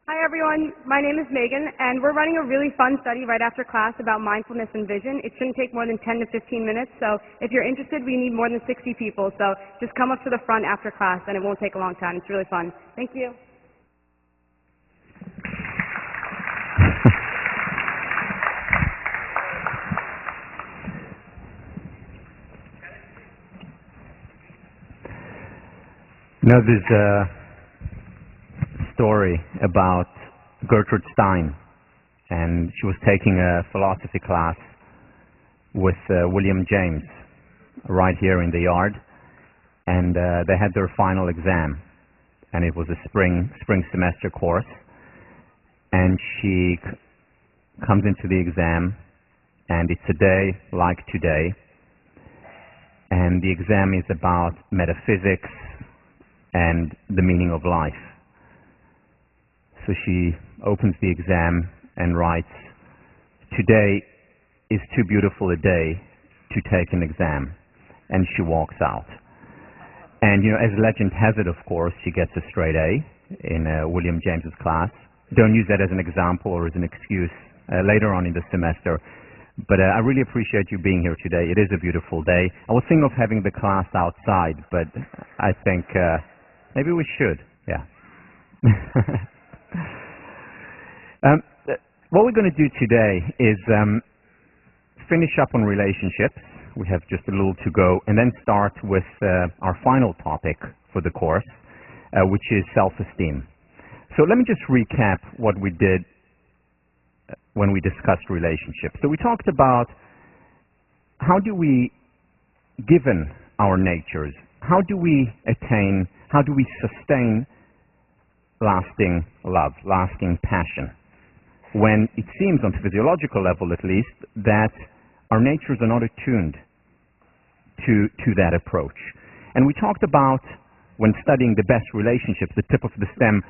Hi everyone, my name is Megan, and we're running a really fun study right after class about mindfulness and vision. It shouldn't take more than 10 to 15 minutes, so if you're interested, we need more than 60 people, so just come up to the front after class and it won't take a long time. It's really fun. Thank you. Now there's a story about Gertrude Stein, and she was taking a philosophy class with William James right here in the yard, and they had their final exam, and it was a spring semester course, and she comes into the exam, and it's a day like today, and the exam is about metaphysics and the meaning of life. So she opens the exam and writes, "Today is too beautiful a day to take an exam," and she walks out. And as legend has it, of course, she gets a straight A in William James's class. Don't use that as an example or as an excuse later on in the semester. But I really appreciate you being here today. It is a beautiful day. I was thinking of having the class outside, but I think maybe we should. Yeah. What we're going to do today is finish up on relationships. We have just a little to go, and then start with our final topic for the course, which is self-esteem. So let me just recap what we did when we discussed relationships. So we talked about how do we, given our natures, how do we attain, how do we sustain lasting love, lasting passion, when it seems, on the physiological level at least, that our natures are not attuned to that approach. And we talked about, when studying the best relationships, the tip of the stem,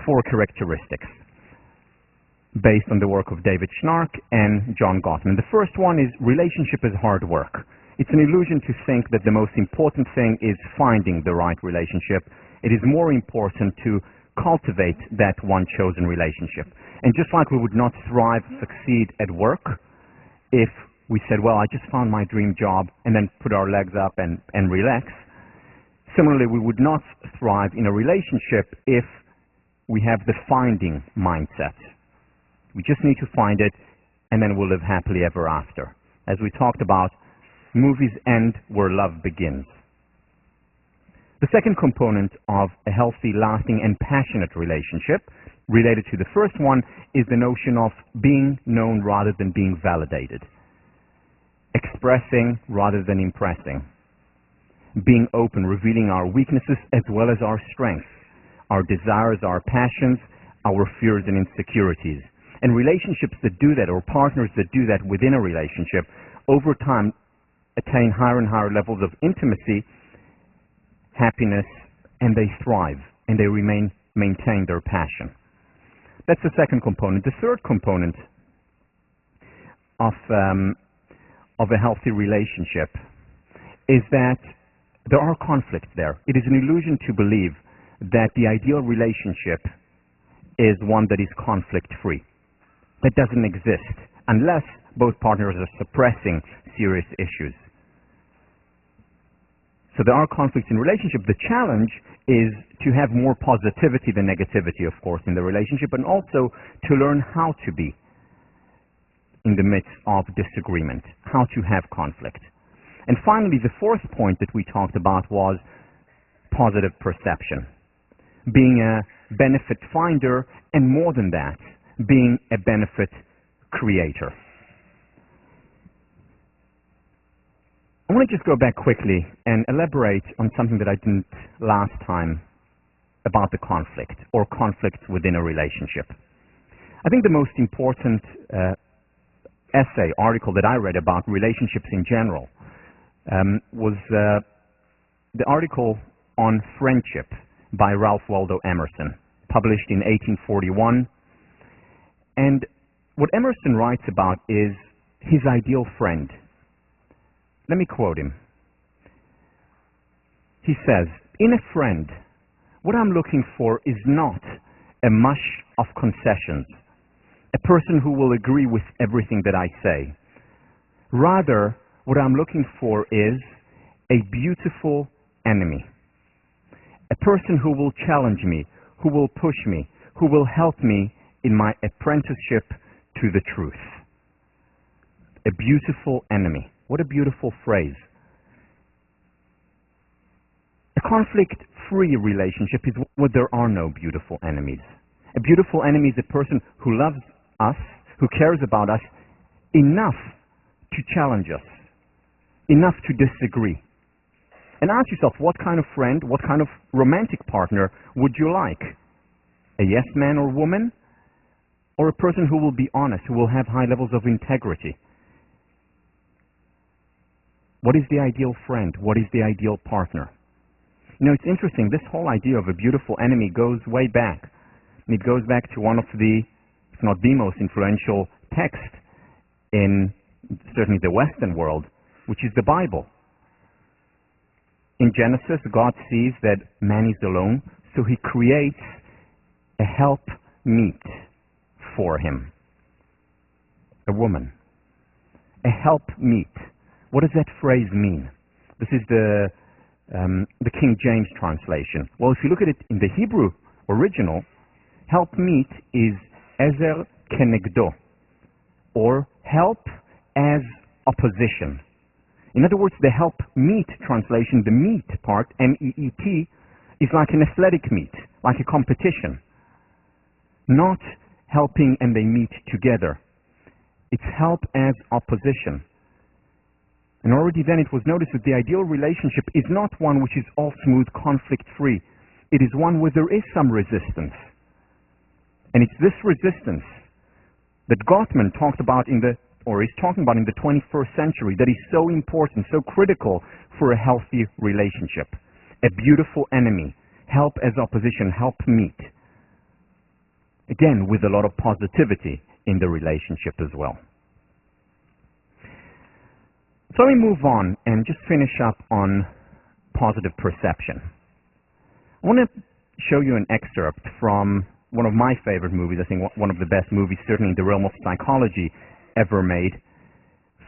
4 characteristics based on the work of David Schnark and John Gottman. The first one is relationship is hard work. It's an illusion to think that the most important thing is finding the right relationship. It is more important to cultivate that one chosen relationship. And just like we would not thrive, succeed at work if we said, well, I just found my dream job, and then put our legs up and relax, similarly, we would not thrive in a relationship if we have the finding mindset. We just need to find it, and then we'll live happily ever after. As we talked about, movies end where love begins. The second component of a healthy, lasting, and passionate relationship, related to the first one, is the notion of being known rather than being validated. Expressing rather than impressing. Being open, revealing our weaknesses as well as our strengths, our desires, our passions, our fears and insecurities. And relationships that do that, or partners that do that within a relationship, over time attain higher and higher levels of intimacy, happiness, and they thrive, and they maintain their passion. That's the second component. The third component of a healthy relationship is that there are conflicts there. It is an illusion to believe that the ideal relationship is one that is conflict-free. That doesn't exist unless both partners are suppressing serious issues. So there are conflicts in relationship. The challenge is to have more positivity than negativity, of course, in the relationship, and also to learn how to be in the midst of disagreement, how to have conflict. And finally, the fourth point that we talked about was positive perception. Being a benefit finder, and more than that, being a benefit creator. I want to just go back quickly and elaborate on something that I didn't last time about the conflict, or conflicts within a relationship. I think the most important article that I read about relationships in general was the article on friendship by Ralph Waldo Emerson, published in 1841. And what Emerson writes about is his ideal friend. Let me quote him. He says, "In a friend, what I'm looking for is not a mush of concessions, a person who will agree with everything that I say. Rather, what I'm looking for is a beautiful enemy, a person who will challenge me, who will push me, who will help me in my apprenticeship to the truth. A beautiful enemy. What a beautiful phrase. A conflict-free relationship is where there are no beautiful enemies. A beautiful enemy is a person who loves us, who cares about us enough to challenge us, enough to disagree. And ask yourself, what kind of friend, what kind of romantic partner would you like? A yes man or woman? Or a person who will be honest, who will have high levels of integrity? What is the ideal friend? What is the ideal partner? You know, it's interesting, this whole idea of a beautiful enemy goes way back. And it goes back to one of the, if not the most influential text in certainly the Western world, which is the Bible. In Genesis, God sees that man is alone, so he creates a helpmeet for him. A woman. A helpmeet. What does that phrase mean? This is the King James translation. Well, if you look at it in the Hebrew original, helpmeet is ezer kenegdo, or help as opposition. In other words, the helpmeet translation, the meet part, M-E-E-T, is like an athletic meet, like a competition. Not helping and they meet together. It's help as opposition. And already then it was noticed that the ideal relationship is not one which is all smooth, conflict-free. It is one where there is some resistance. And it's this resistance that Gottman talked about is talking about in the 21st century that is so important, so critical for a healthy relationship. A beautiful enemy. Help as opposition. Help meet. Again, with a lot of positivity in the relationship as well. So let me move on and just finish up on positive perception. I want to show you an excerpt from one of my favorite movies, I think one of the best movies, certainly in the realm of psychology, ever made,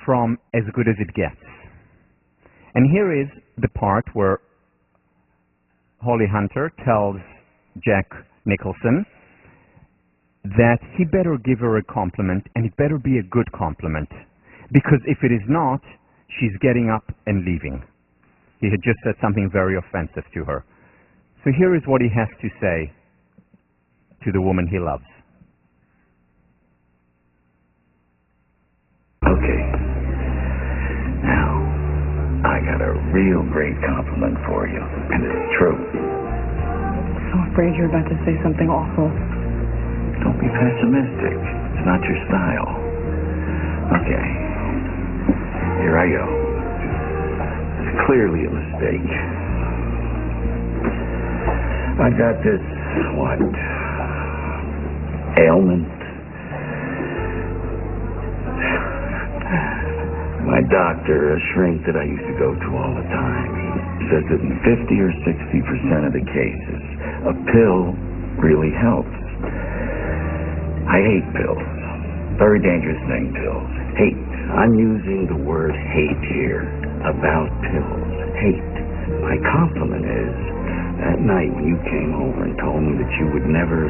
from As Good as It Gets. And here is the part where Holly Hunter tells Jack Nicholson that he better give her a compliment, and it better be a good compliment, because if it is not, she's getting up and leaving. He had just said something very offensive to her. So here is what he has to say to the woman he loves. Okay. Now, I got a real great compliment for you, and it's true. So afraid you're about to say something awful. Don't be pessimistic. It's not your style. Okay. Here I go. It's clearly a mistake. I got this, ailment. My doctor, a shrink that I used to go to all the time, he says that in 50 or 60% of the cases, a pill really helps. I hate pills. Very dangerous thing, pills. Hate. I'm using the word hate here about pills. Hate. My compliment is, that night when you came over and told me that you would never...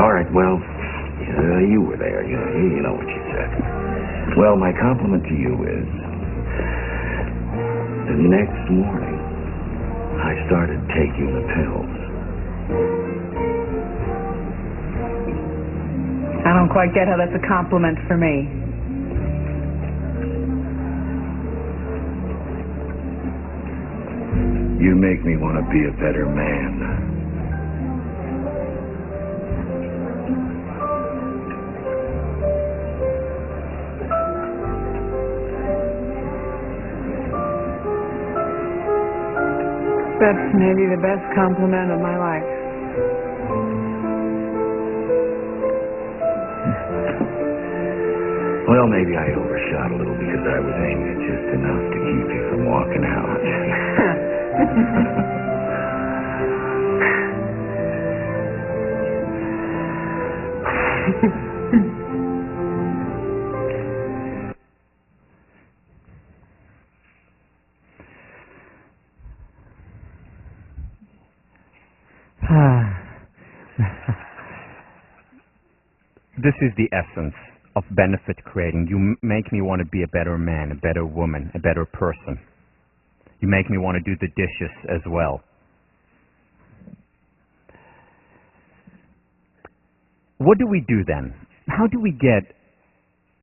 all right, well, you were there. You know what you said. Well, my compliment to you is, the next morning, I started taking the pills. I don't quite get how that's a compliment for me. You make me want to be a better man. That's maybe the best compliment of my life. Well, maybe I overshot a little because I was aiming at just enough to keep you from walking out. This is the essence of benefit creating. You make me want to be a better man, a better woman, a better person. You make me want to do the dishes as well. What do we do then? How do we get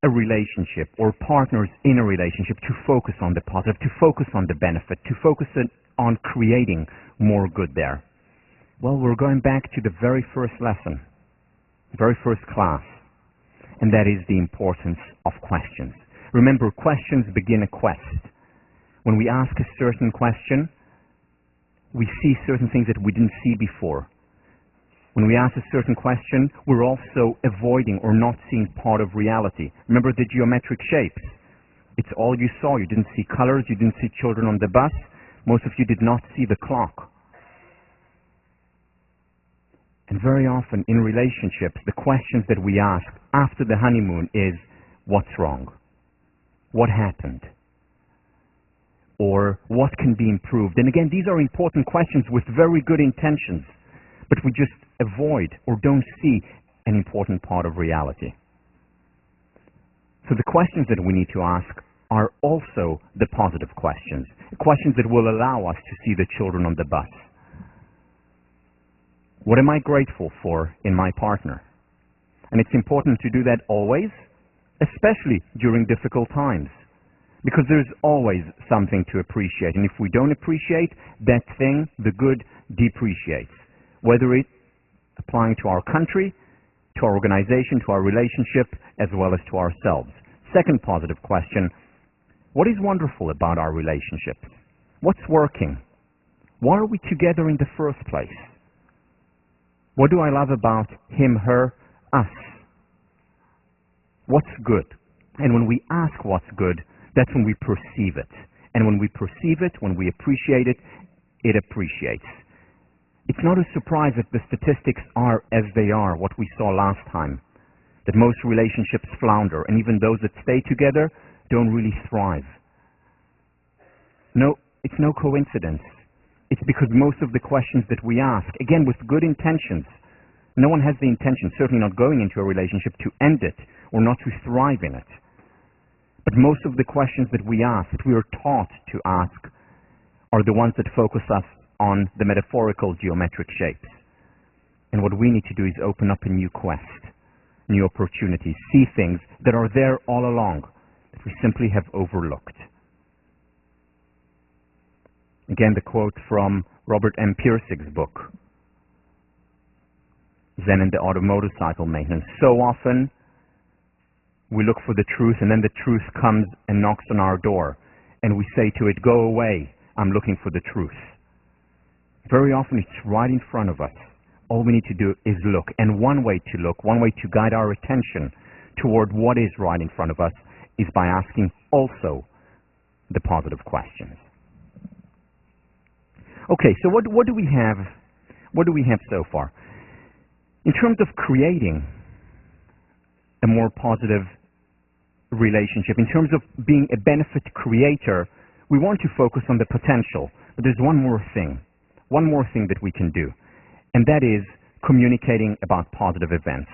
a relationship or partners in a relationship to focus on the positive, to focus on the benefit, to focus on creating more good there? Well, we're going back to the very first lesson, very first class, and that is the importance of questions. Remember, questions begin a quest. When we ask a certain question, we see certain things that we didn't see before. When we ask a certain question, we're also avoiding or not seeing part of reality. Remember the geometric shapes. It's all you saw. You didn't see colors. You didn't see children on the bus. Most of you did not see the clock. And very often in relationships, the questions that we ask after the honeymoon is, what's wrong? What happened? Or what can be improved? And again, these are important questions with very good intentions, but we just avoid or don't see an important part of reality. So the questions that we need to ask are also the positive questions, questions that will allow us to see the children on the bus. What am I grateful for in my partner? And it's important to do that always, especially during difficult times, because there's always something to appreciate. And if we don't appreciate that thing, the good depreciates, whether it's applying to our country, to our organization, to our relationship, as well as to ourselves. Second positive question, what is wonderful about our relationships? What's working? Why are we together in the first place? What do I love about him, her, us? What's good? And when we ask what's good, that's when we perceive it. And when we perceive it, when we appreciate it, it appreciates. It's not a surprise that the statistics are as they are, what we saw last time, that most relationships flounder, and even those that stay together don't really thrive. No, it's no coincidence. It's because most of the questions that we ask, again with good intentions, no one has the intention, certainly not going into a relationship, to end it or not to thrive in it. But most of the questions that we ask, that we are taught to ask, are the ones that focus us on the metaphorical geometric shapes. And what we need to do is open up a new quest, new opportunities, see things that are there all along, that we simply have overlooked. Again, the quote from Robert M. Pirsig's book, Zen and the Art of Motorcycle Maintenance. So often, we look for the truth, and then the truth comes and knocks on our door, and we say to it, go away, I'm looking for the truth. Very often, it's right in front of us. All we need to do is look, and one way to look, one way to guide our attention toward what is right in front of us is by asking also the positive questions. Okay, so what do we have? What do we have so far? In terms of creating a more positive relationship, in terms of being a benefit creator, we want to focus on the potential. But there's one more thing that we can do, and that is communicating about positive events.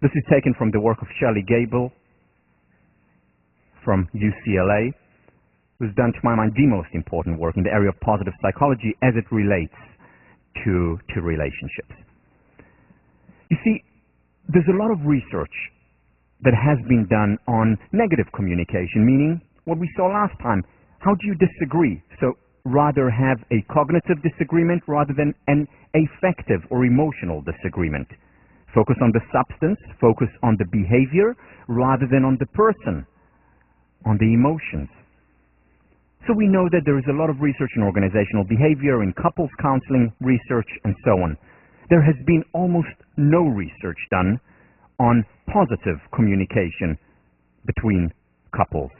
This is taken from the work of Shelley Gable from UCLA, who's done, to my mind, the most important work in the area of positive psychology as it relates to relationships. You see, there's a lot of research that has been done on negative communication, meaning what we saw last time. How do you disagree? So rather have a cognitive disagreement rather than an affective or emotional disagreement. Focus on the substance, focus on the behavior rather than on the person, on the emotions. So we know that there is a lot of research in organizational behavior, in couples counseling research, and so on. There has been almost no research done on positive communication between couples,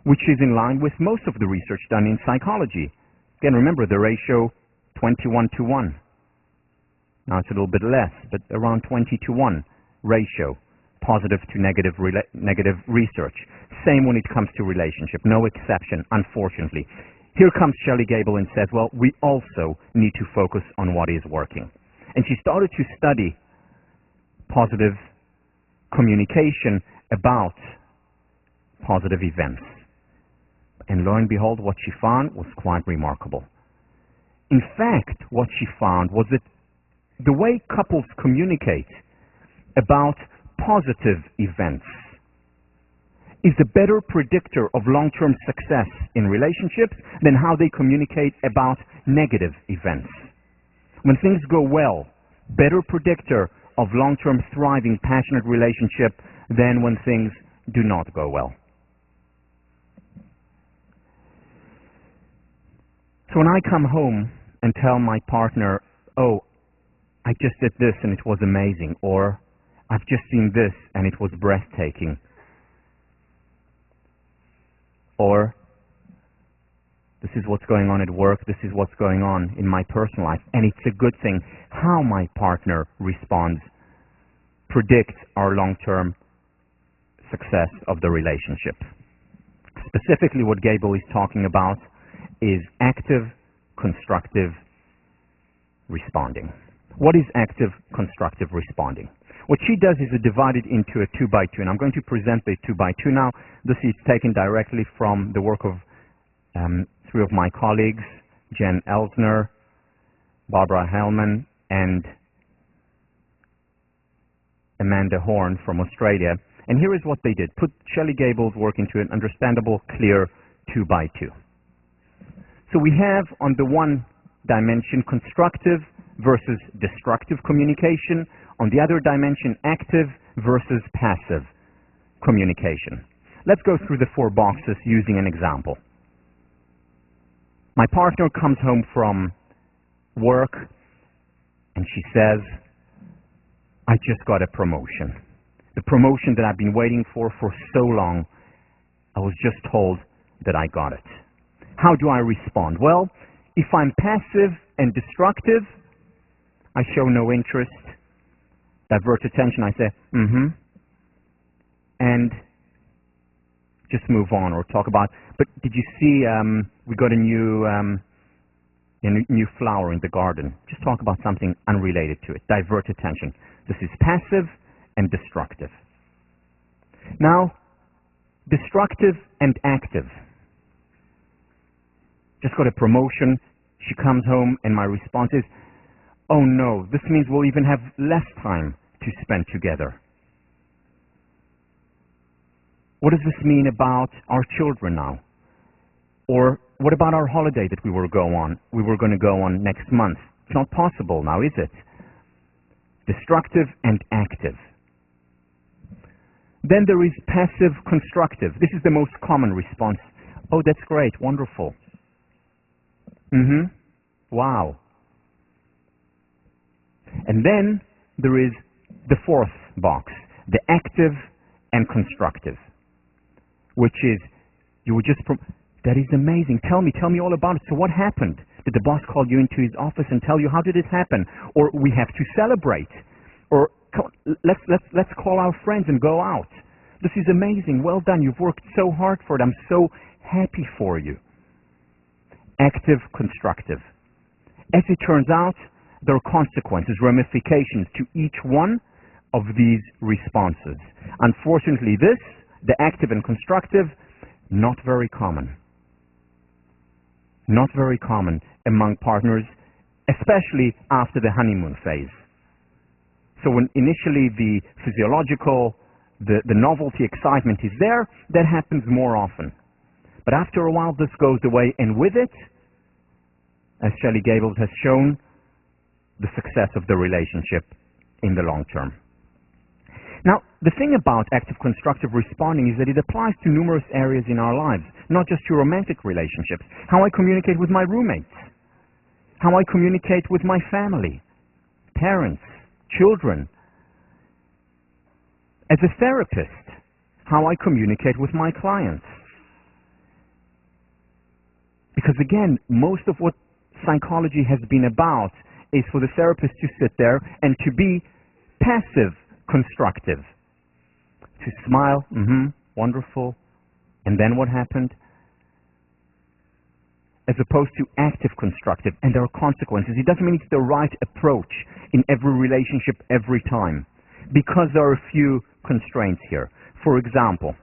which is in line with most of the research done in psychology. Again, remember the ratio 21-1. Now it's a little bit less, but around 20-1 ratio, positive to negative research. Same when it comes to relationship, no exception, unfortunately. Here comes Shelley Gable and says, well, we also need to focus on what is working. And she started to study positive communication about positive events. And lo and behold, what she found was quite remarkable. In fact, what she found was that the way couples communicate about positive events is a better predictor of long-term success in relationships than how they communicate about negative events. When things go well, better predictor of long-term thriving, passionate relationship than when things do not go well. So when I come home and tell my partner, oh, I just did this and it was amazing, or I've just seen this and it was breathtaking, or this is what's going on at work, this is what's going on in my personal life, and it's a good thing, how my partner responds predicts our long-term success of the relationship. Specifically, what Gable is talking about is active, constructive responding. What is active, constructive responding? What she does is divide it into a 2x2, and I'm going to present the 2x2 now. This is taken directly from the work of three of my colleagues, Jen Elsner, Barbara Hellman, and Amanda Horn from Australia. And here is what they did. Put Shelley Gable's work into an understandable, clear 2x2. So we have on the one dimension constructive versus destructive communication. On the other dimension, active versus passive communication. Let's go through the 4 boxes using an example. My partner comes home from work and she says, I just got a promotion. The promotion that I've been waiting for so long. I was just told that I got it. How do I respond? Well, if I'm passive and destructive, I show no interest, divert attention, I say, and just move on or talk about, but did you see we got a new flower in the garden? Just talk about something unrelated to it. Divert attention. This is passive and destructive. Now, destructive and active. Just got a promotion. She comes home and my response is, oh no, this means we'll even have less time to spend together. What does this mean about our children now? Or what about our holiday that we were going to go on next month? It's not possible now, is it? Destructive and active. Then there is passive constructive. This is the most common response. Oh, that's great, wonderful. Wow. And then there is the 4th box, the active and constructive, which is, you would just, that is amazing. Tell me all about it. So what happened? Did the boss call you into his office and tell you how did it happen? Or we have to celebrate. Or let's call our friends and go out. This is amazing. Well done. You've worked so hard for it. I'm so happy for you. Active, constructive. As it turns out, there are consequences, ramifications to each one of these responses. Unfortunately, the active and constructive, not very common. Not very common among partners, especially after the honeymoon phase. So when initially the physiological, the novelty, excitement is there, that happens more often. But after a while, this goes away, and with it, as Shelley Gable has shown, the success of the relationship in the long term. Now, the thing about active constructive responding is that it applies to numerous areas in our lives, not just to romantic relationships. How I communicate with my roommates, how I communicate with my family, parents, children. As a therapist, how I communicate with my clients. Because again, most of what psychology has been about is for the therapist to sit there and to be passive constructive. To smile, wonderful, and then what happened? As opposed to active constructive, and there are consequences. It doesn't mean it's the right approach in every relationship every time. because there are a few constraints here. For example,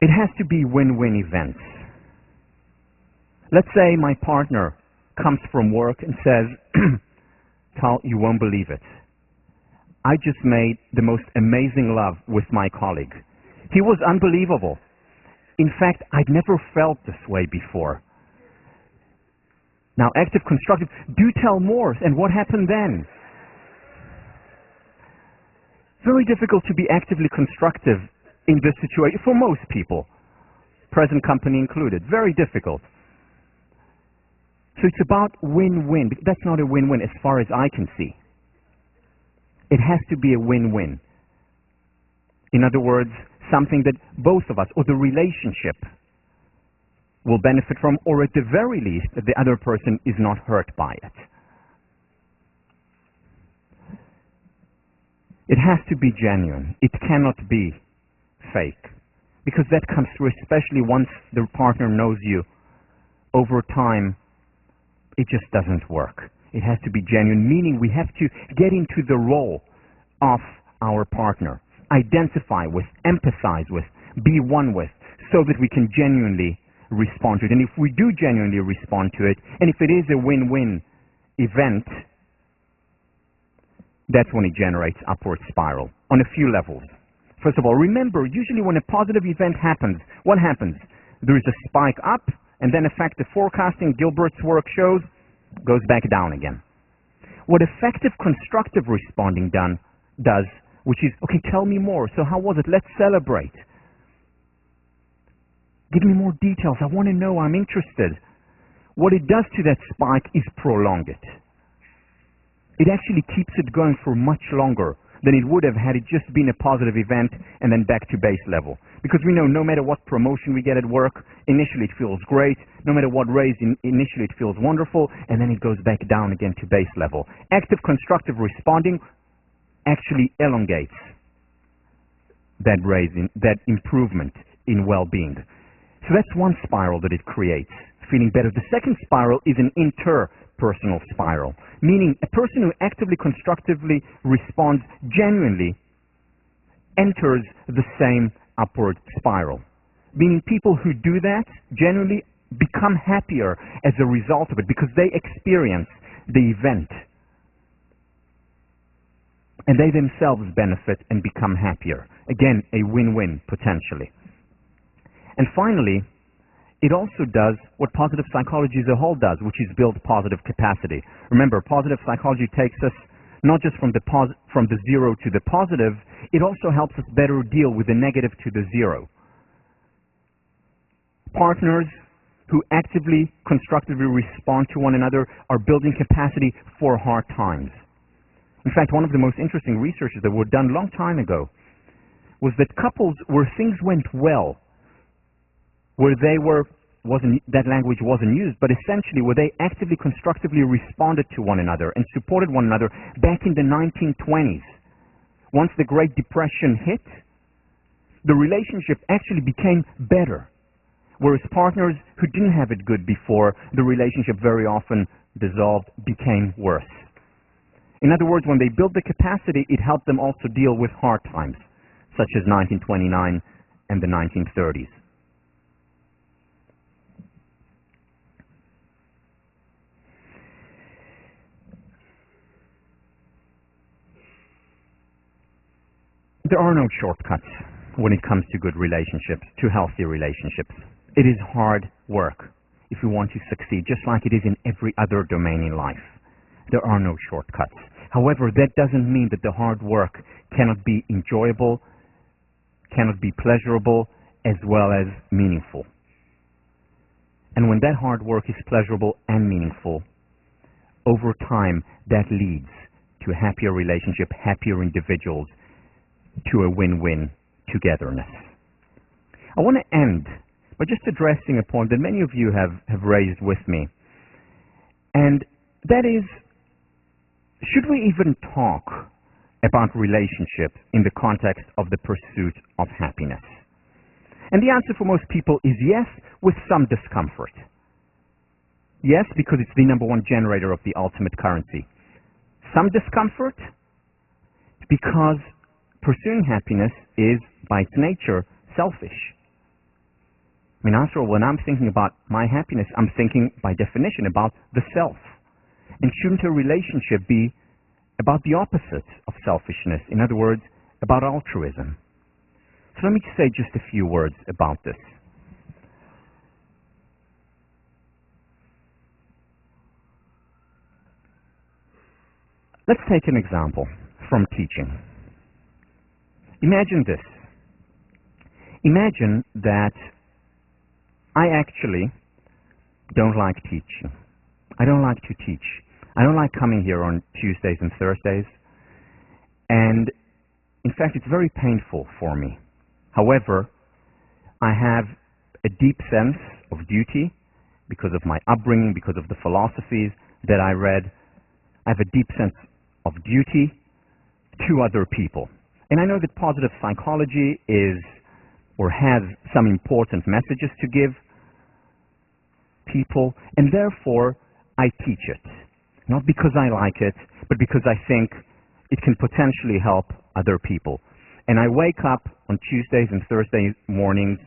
it has to be win-win events. Let's say my partner comes from work and says, Tal, you won't believe it. I just made the most amazing love with my colleague. He was unbelievable. In fact, I'd never felt this way before. Now, active, constructive, do tell more. And what happened then? Very difficult to be actively constructive in this situation for most people, present company included. Very difficult. So it's about win-win. That's not a win-win as far as I can see. It has to be a win-win. In other words, something that both of us, or the relationship, will benefit from, or at the very least, that the other person is not hurt by it. It has to be genuine. It cannot be fake. Because that comes through, especially once the partner knows you. Over time, it just doesn't work. It has to be genuine, meaning we have to get into the role of our partner, identify with, empathize with, be one with, so that we can genuinely respond to it. And if we do genuinely respond to it, and if it is a win-win event, that's when it generates upward spiral on a few levels. First of all, remember, usually when a positive event happens, what happens? There is a spike up, and then effective forecasting, Gilbert's work shows, goes back down again. What effective constructive responding does, which is, okay, tell me more. So how was it? Let's celebrate. Give me more details. I want to know. I'm interested. What it does to that spike is prolong it. It actually keeps it going for much longer than it would have had it just been a positive event and then back to base level. Because we know no matter what promotion we get at work, initially it feels great. No matter what raise, initially it feels wonderful, and then it goes back down again to base level. Active constructive responding actually elongates that raise, that improvement in well-being. So that's one spiral that it creates, feeling better. The second spiral is an interpersonal spiral, meaning a person who actively, constructively responds genuinely enters the same upward spiral. Meaning people who do that genuinely become happier as a result of it because they experience the event. And they themselves benefit and become happier. Again, a win-win potentially. And finally, it also does what positive psychology as a whole does, which is build positive capacity. Remember, positive psychology takes us not just from the zero to the positive, it also helps us better deal with the negative to the zero. Partners who actively, constructively respond to one another are building capacity for hard times. In fact, one of the most interesting researches that were done a long time ago was that couples where things went well, where they were, that language wasn't used, but essentially where they actively, constructively responded to one another and supported one another back in the 1920s. Once the Great Depression hit, the relationship actually became better. Whereas partners who didn't have it good before, the relationship very often dissolved, became worse. In other words, when they built the capacity, it helped them also deal with hard times, such as 1929 and the 1930s. There are no shortcuts when it comes to good relationships, to healthy relationships. It is hard work if you want to succeed, just like it is in every other domain in life. There are no shortcuts. However, that doesn't mean that the hard work cannot be enjoyable, cannot be pleasurable, as well as meaningful. And when that hard work is pleasurable and meaningful, over time, that leads to a happier relationship, happier individuals, to a win-win togetherness. I want to end by just addressing a point that many of you have raised with me. And that is, should we even talk about relationships in the context of the pursuit of happiness? And the answer for most people is yes, with some discomfort. Yes, because it's the number one generator of the ultimate currency. some discomfort, because pursuing happiness is, by its nature, selfish. I mean, after all, when I'm thinking about my happiness, I'm thinking, by definition, about the self. And shouldn't a relationship be about the opposite of selfishness? In other words, about altruism. So let me say just a few words about this. Let's take an example from teaching. Imagine this. Imagine that I actually don't like teaching. I don't like to teach. I don't like coming here on Tuesdays and Thursdays. And in fact, it's very painful for me. However, I have a deep sense of duty because of my upbringing, because of the philosophies that I read. I have a deep sense of duty to other people. And I know that positive psychology is or has some important messages to give people, and therefore I teach it. Not because I like it, but because I think it can potentially help other people. And I wake up on Tuesdays and Thursday mornings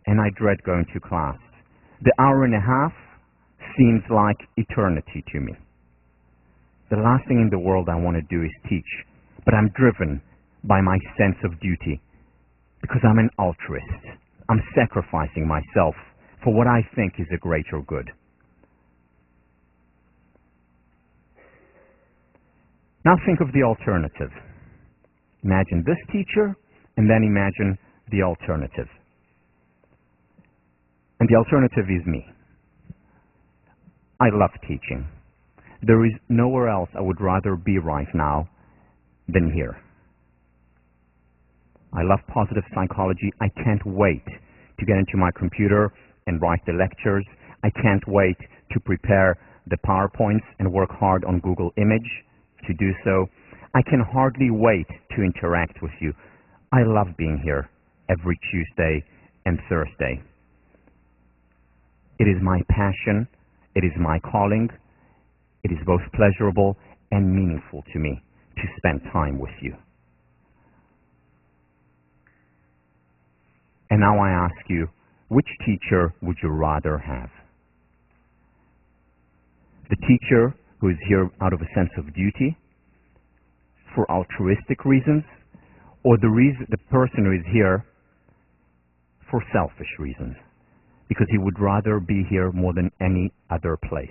and I dread going to class. The hour and a half seems like eternity to me. The last thing in the world I want to do is teach, but I'm driven by my sense of duty because I'm an altruist. I'm sacrificing myself for what I think is a greater good. Now think of the alternative. Imagine this teacher, and then imagine the alternative. And the alternative is me. I love teaching. There is nowhere else I would rather be right now than here. I love positive psychology. I can't wait to get into my computer and write the lectures. I can't wait to prepare the PowerPoints and work hard on Google Image to do so. I can hardly wait to interact with you. I love being here every Tuesday and Thursday. It is my passion. It is my calling. It is both pleasurable and meaningful to me to spend time with you. And now I ask you, which teacher would you rather have? The teacher who is here out of a sense of duty, for altruistic reasons, or the person who is here for selfish reasons, because he would rather be here more than any other place.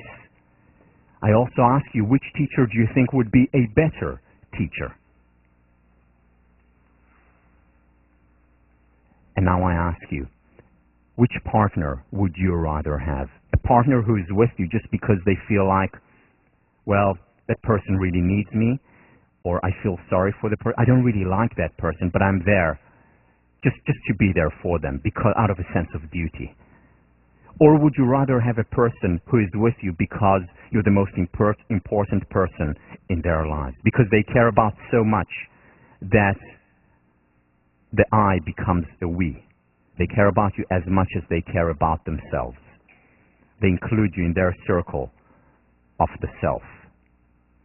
I also ask you, which teacher do you think would be a better teacher? And now I ask you, which partner would you rather have? A partner who is with you just because they feel like, well, that person really needs me, or I feel sorry for the person. I don't really like that person, but I'm there just to be there for them because out of a sense of duty. Or would you rather have a person who is with you because you're the most important person in their lives, because they care about so much that the I becomes a we. They care about you as much as they care about themselves. They include you in their circle of the self.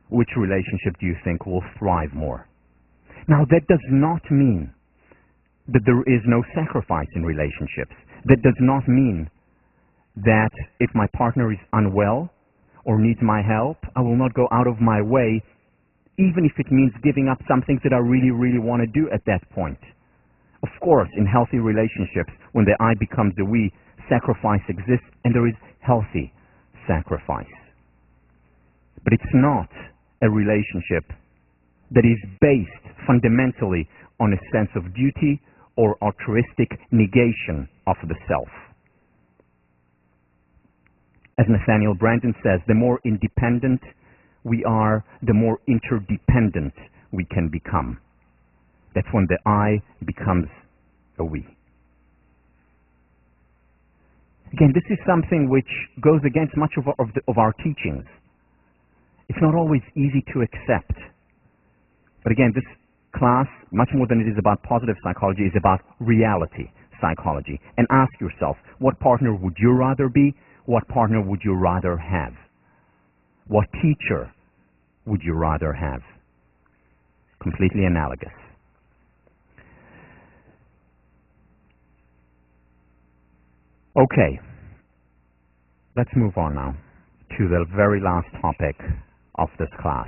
Which relationship do you think will thrive more? Now, that does not mean that there is no sacrifice in relationships. That does not mean that if my partner is unwell or needs my help, I will not go out of my way, even if it means giving up some things that I really, really want to do at that point. Of course, in healthy relationships, when the I becomes the we, sacrifice exists, and there is healthy sacrifice. But it's not a relationship that is based fundamentally on a sense of duty or altruistic negation of the self. As Nathaniel Branden says, the more independent we are, the more interdependent we can become. That's when the I becomes a we. Again, this is something which goes against much of our teachings. It's not always easy to accept. But again, this class, much more than it is about positive psychology, is about reality psychology. And ask yourself, what partner would you rather be? What partner would you rather have? What teacher would you rather have? Completely analogous. Okay, let's move on now to the very last topic of this class.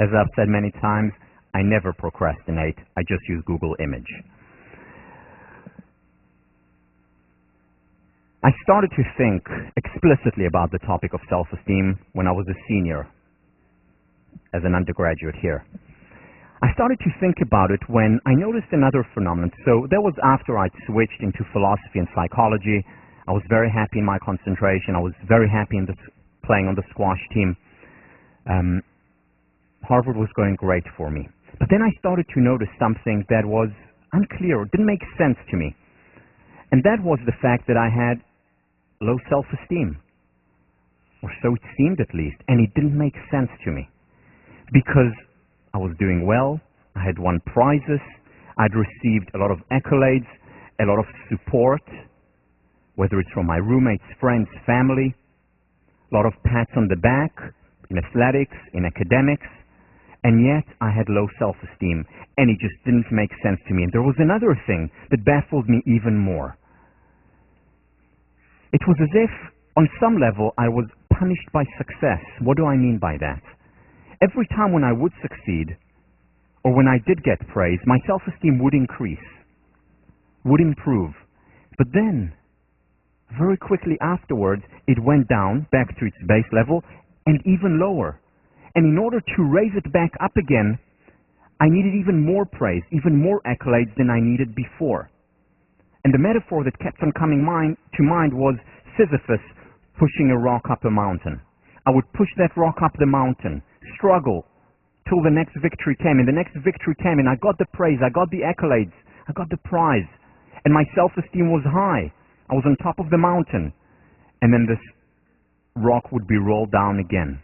As I've said many times, I never procrastinate. I just use Google Image. I started to think explicitly about the topic of self-esteem when I was a senior as an undergraduate here. I started to think about it when I noticed another phenomenon. So that was after I'd switched into philosophy and psychology. I was very happy in my concentration. I was very happy in playing on the squash team. Harvard was going great for me. But then I started to notice something that was unclear, didn't make sense to me. And that was the fact that I had low self-esteem. Or so it seemed at least. And it didn't make sense to me. Because I was doing well, I had won prizes, I'd received a lot of accolades, a lot of support, whether it's from my roommates, friends, family, a lot of pats on the back, in athletics, in academics. And yet I had low self-esteem, and it just didn't make sense to me. And there was another thing that baffled me even more. It was as if, on some level, I was punished by success. What do I mean by that? Every time when I would succeed, or when I did get praise, my self-esteem would increase, would improve. But then, very quickly afterwards, it went down back to its base level, and even lower. And in order to raise it back up again, I needed even more praise, even more accolades than I needed before. And the metaphor that kept on coming to mind was Sisyphus pushing a rock up a mountain. I would push that rock up the mountain, struggle, till the next victory came. And the next victory came, and I got the praise, I got the accolades, I got the prize. And my self-esteem was high. I was on top of the mountain. And then this rock would be rolled down again.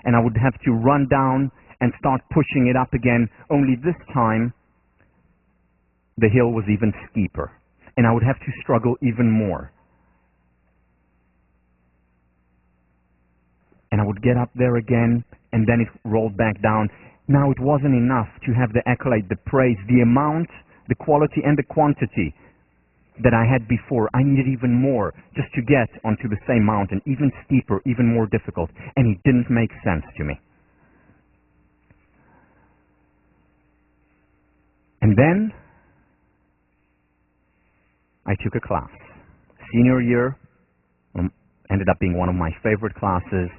And I would have to run down and start pushing it up again, only this time the hill was even steeper. And I would have to struggle even more. And I would get up there again, and then it rolled back down. Now it wasn't enough to have the accolade, the praise, the amount, the quality and the quantity that I had before. I needed even more just to get onto the same mountain, even steeper, even more difficult. And it didn't make sense to me. And then I took a class. Senior year, ended up being one of my favorite classes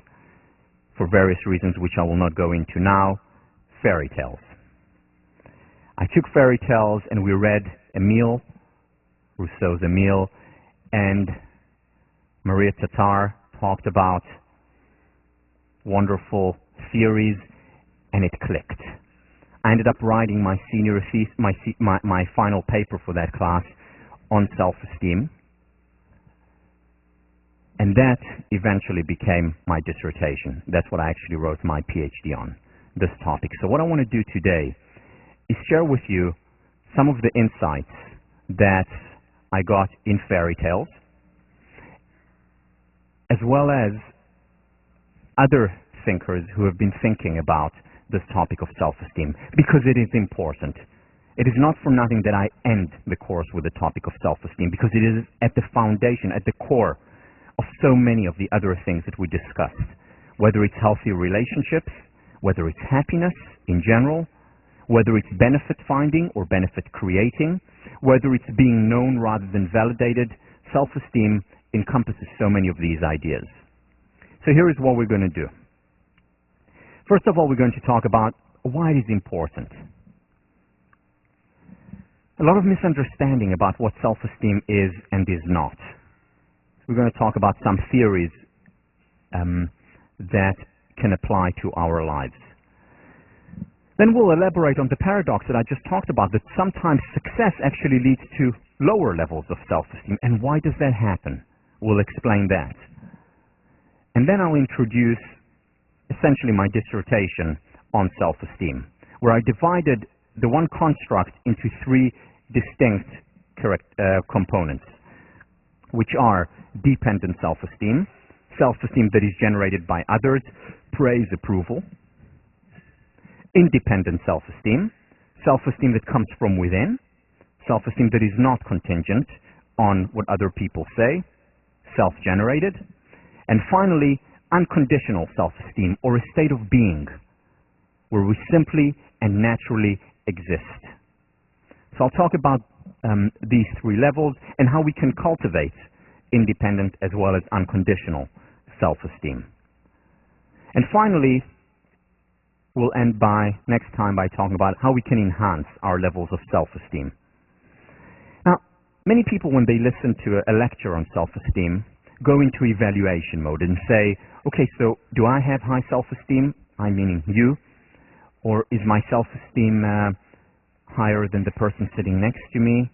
for various reasons which I will not go into now, fairy tales. I took fairy tales and we read Rousseau's Emile, and Maria Tatar talked about wonderful theories, and it clicked. I ended up writing my senior thesis, my final paper for that class on self-esteem, and that eventually became my dissertation. That's what I actually wrote my PhD on, this topic. So what I want to do today is share with you some of the insights that I got in fairy tales, as well as other thinkers who have been thinking about this topic of self-esteem, because it is important. It is not for nothing that I end the course with the topic of self-esteem, because it is at the foundation, at the core of so many of the other things that we discussed, whether it's healthy relationships, whether it's happiness in general, whether it's benefit finding or benefit creating, whether it's being known rather than validated. Self-esteem encompasses so many of these ideas. So here is what we're going to do. First of all, we're going to talk about why it is important. A lot of misunderstanding about what self-esteem is and is not. We're going to talk about some theories that can apply to our lives. Then we'll elaborate on the paradox that I just talked about, that sometimes success actually leads to lower levels of self-esteem. And why does that happen? We'll explain that. And then I'll introduce essentially my dissertation on self-esteem, where I divided the one construct into three distinct components, which are dependent self-esteem, self-esteem that is generated by others, praise, approval; independent self-esteem, self-esteem that comes from within, self-esteem that is not contingent on what other people say, self-generated; and finally, unconditional self-esteem, or a state of being where we simply and naturally exist. So I'll talk about these three levels and how we can cultivate independent as well as unconditional self-esteem. And finally, we'll end next time by talking about how we can enhance our levels of self-esteem. Now, many people, when they listen to a lecture on self-esteem, go into evaluation mode and say, okay, so do I have high self-esteem? I meaning you. Or is my self-esteem higher than the person sitting next to me,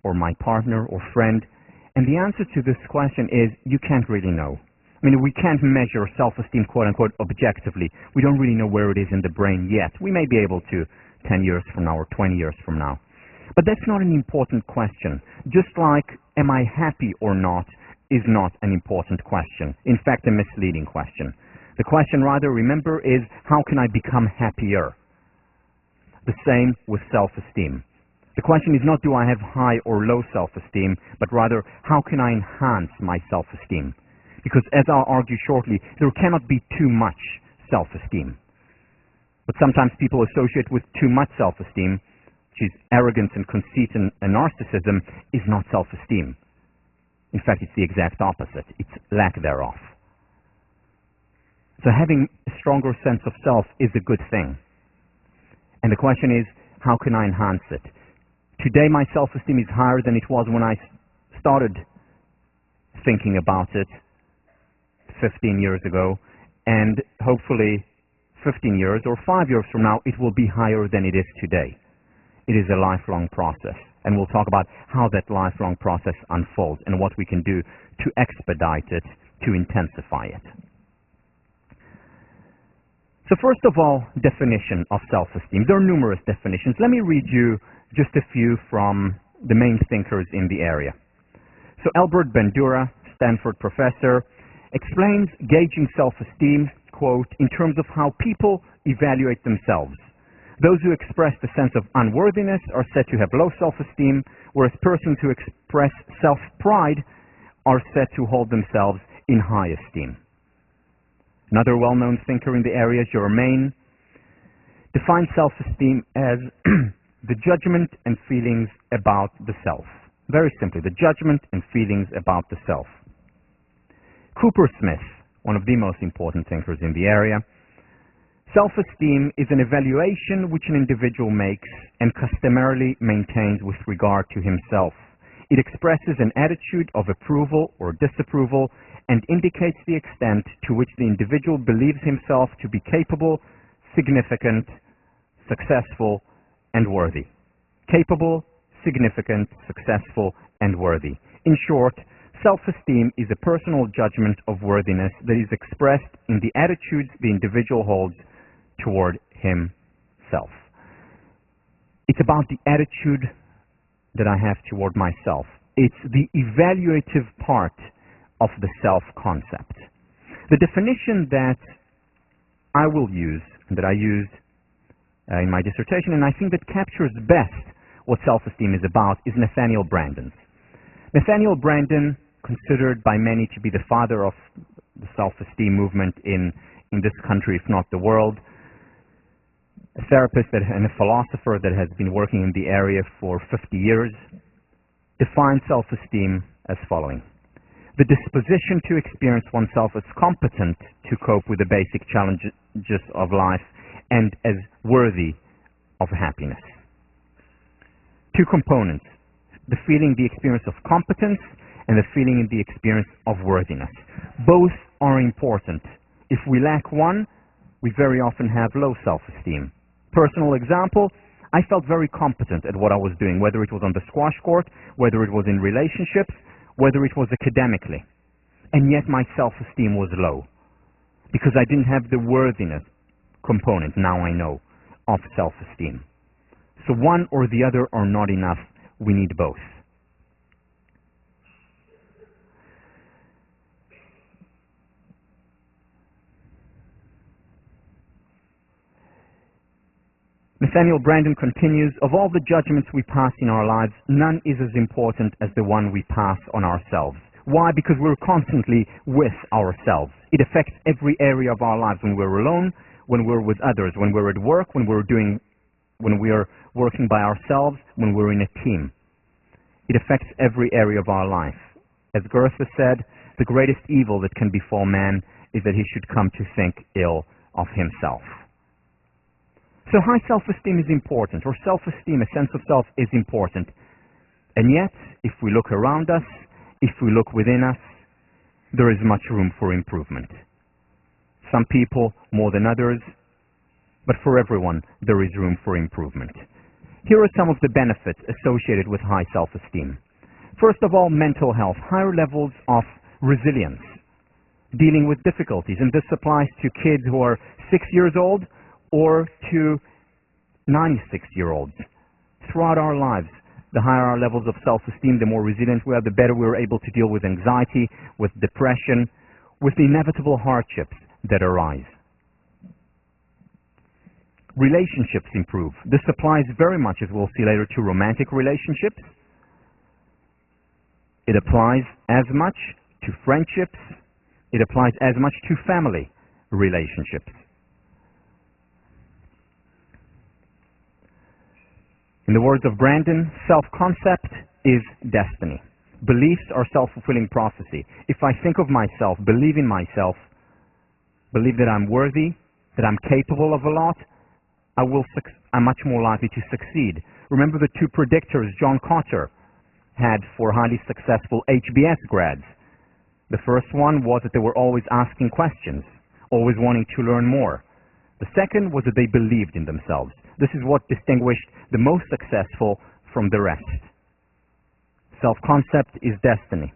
or my partner or friend? And the answer to this question is you can't really know. I mean, we can't measure self-esteem, quote-unquote, objectively. We don't really know where it is in the brain yet. We may be able to 10 years from now or 20 years from now. But that's not an important question. Just like, am I happy or not, is not an important question. In fact, a misleading question. The question, rather, remember, is how can I become happier? The same with self-esteem. The question is not do I have high or low self-esteem, but rather how can I enhance my self-esteem? Because as I'll argue shortly, there cannot be too much self-esteem. But sometimes people associate with too much self-esteem, which is arrogance and conceit and narcissism, is not self-esteem. In fact, it's the exact opposite. It's lack thereof. So having a stronger sense of self is a good thing. And the question is, how can I enhance it? Today, my self-esteem is higher than it was when I started thinking about it 15 years ago. And hopefully 15 years or 5 years from now, it will be higher than it is today. It is a lifelong process. And we'll talk about how that lifelong process unfolds and what we can do to expedite it, to intensify it. So first of all, definition of self-esteem. There are numerous definitions. Let me read you just a few from the main thinkers in the area. So Albert Bandura, Stanford professor, explains gauging self-esteem, quote, in terms of how people evaluate themselves. Those who express the sense of unworthiness are said to have low self-esteem, whereas persons who express self-pride are said to hold themselves in high esteem. Another well-known thinker in the area, Germain, defines self-esteem as the judgment and feelings about the self. Very simply, the judgment and feelings about the self. Cooper Smith, one of the most important thinkers in the area, self-esteem is an evaluation which an individual makes and customarily maintains with regard to himself. It expresses an attitude of approval or disapproval and indicates the extent to which the individual believes himself to be capable, significant, successful, and worthy. Capable, significant, successful, and worthy. In short, self-esteem is a personal judgment of worthiness that is expressed in the attitudes the individual holds toward himself. It's about the attitude that I have toward myself. It's the evaluative part of the self-concept. The definition that I will use, and that I used in my dissertation, and I think that captures best what self-esteem is about, is Nathaniel Branden's. Nathaniel Branden, considered by many to be the father of the self-esteem movement in this country, if not the world, a therapist and a philosopher that has been working in the area for 50 years, defines self-esteem as following. The disposition to experience oneself as competent to cope with the basic challenges of life and as worthy of happiness. Two components, the feeling, the experience of competence, and the feeling and the experience of worthiness. Both are important. If we lack one, we very often have low self-esteem. Personal example, I felt very competent at what I was doing, whether it was on the squash court, whether it was in relationships, whether it was academically. And yet my self-esteem was low because I didn't have the worthiness component, now I know, of self-esteem. So one or the other are not enough. We need both. Nathaniel Branden continues, of all the judgments we pass in our lives, none is as important as the one we pass on ourselves. Why? Because we're constantly with ourselves. It affects every area of our lives, when we're alone, when we're with others, when we're at work, when we are working by ourselves, when we're in a team. It affects every area of our life. As Goethe said, the greatest evil that can befall man is that he should come to think ill of himself. So high self-esteem is important, or self-esteem, a sense of self, is important. And yet, if we look around us, if we look within us, there is much room for improvement. Some people more than others, but for everyone, there is room for improvement. Here are some of the benefits associated with high self-esteem. First of all, mental health, higher levels of resilience, dealing with difficulties, and this applies to kids who are 6 years old or to 96-year-olds. Throughout our lives, the higher our levels of self-esteem, the more resilient we are, the better we're able to deal with anxiety, with depression, with the inevitable hardships that arise. Relationships improve. This applies very much, as we'll see later, to romantic relationships. It applies as much to friendships. It applies as much to family relationships. In the words of Branden, self-concept is destiny. Beliefs are self-fulfilling prophecy. If I think of myself, believe in myself, believe that I'm worthy, that I'm capable of a lot, I'm much more likely to succeed. Remember the two predictors John Cotter had for highly successful HBS grads. The first one was that they were always asking questions, always wanting to learn more. The second was that they believed in themselves. This is what distinguished the most successful from the rest. Self-concept is destiny.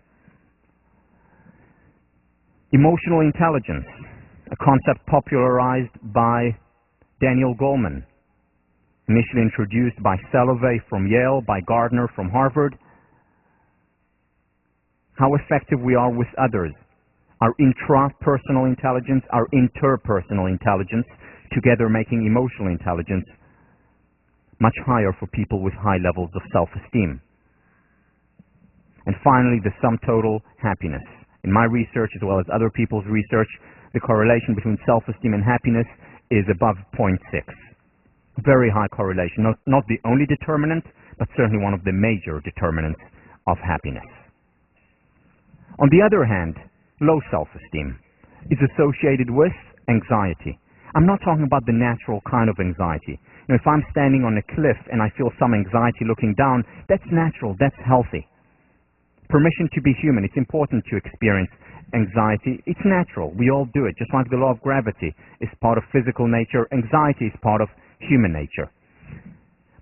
Emotional intelligence, a concept popularized by Daniel Goleman, initially introduced by Salovey from Yale, by Gardner from Harvard. How effective we are with others. Our intrapersonal intelligence, our interpersonal intelligence, together making emotional intelligence much higher for people with high levels of self-esteem. And finally, the sum total happiness. In my research, as well as other people's research, the correlation between self-esteem and happiness is above 0.6. Very high correlation. Not the only determinant, but certainly one of the major determinants of happiness. On the other hand, low self-esteem is associated with anxiety. I'm not talking about the natural kind of anxiety. If I'm standing on a cliff and I feel some anxiety looking down, that's natural, that's healthy. Permission to be human. It's important to experience anxiety. It's natural. We all do it. Just like the law of gravity is part of physical nature, anxiety is part of human nature.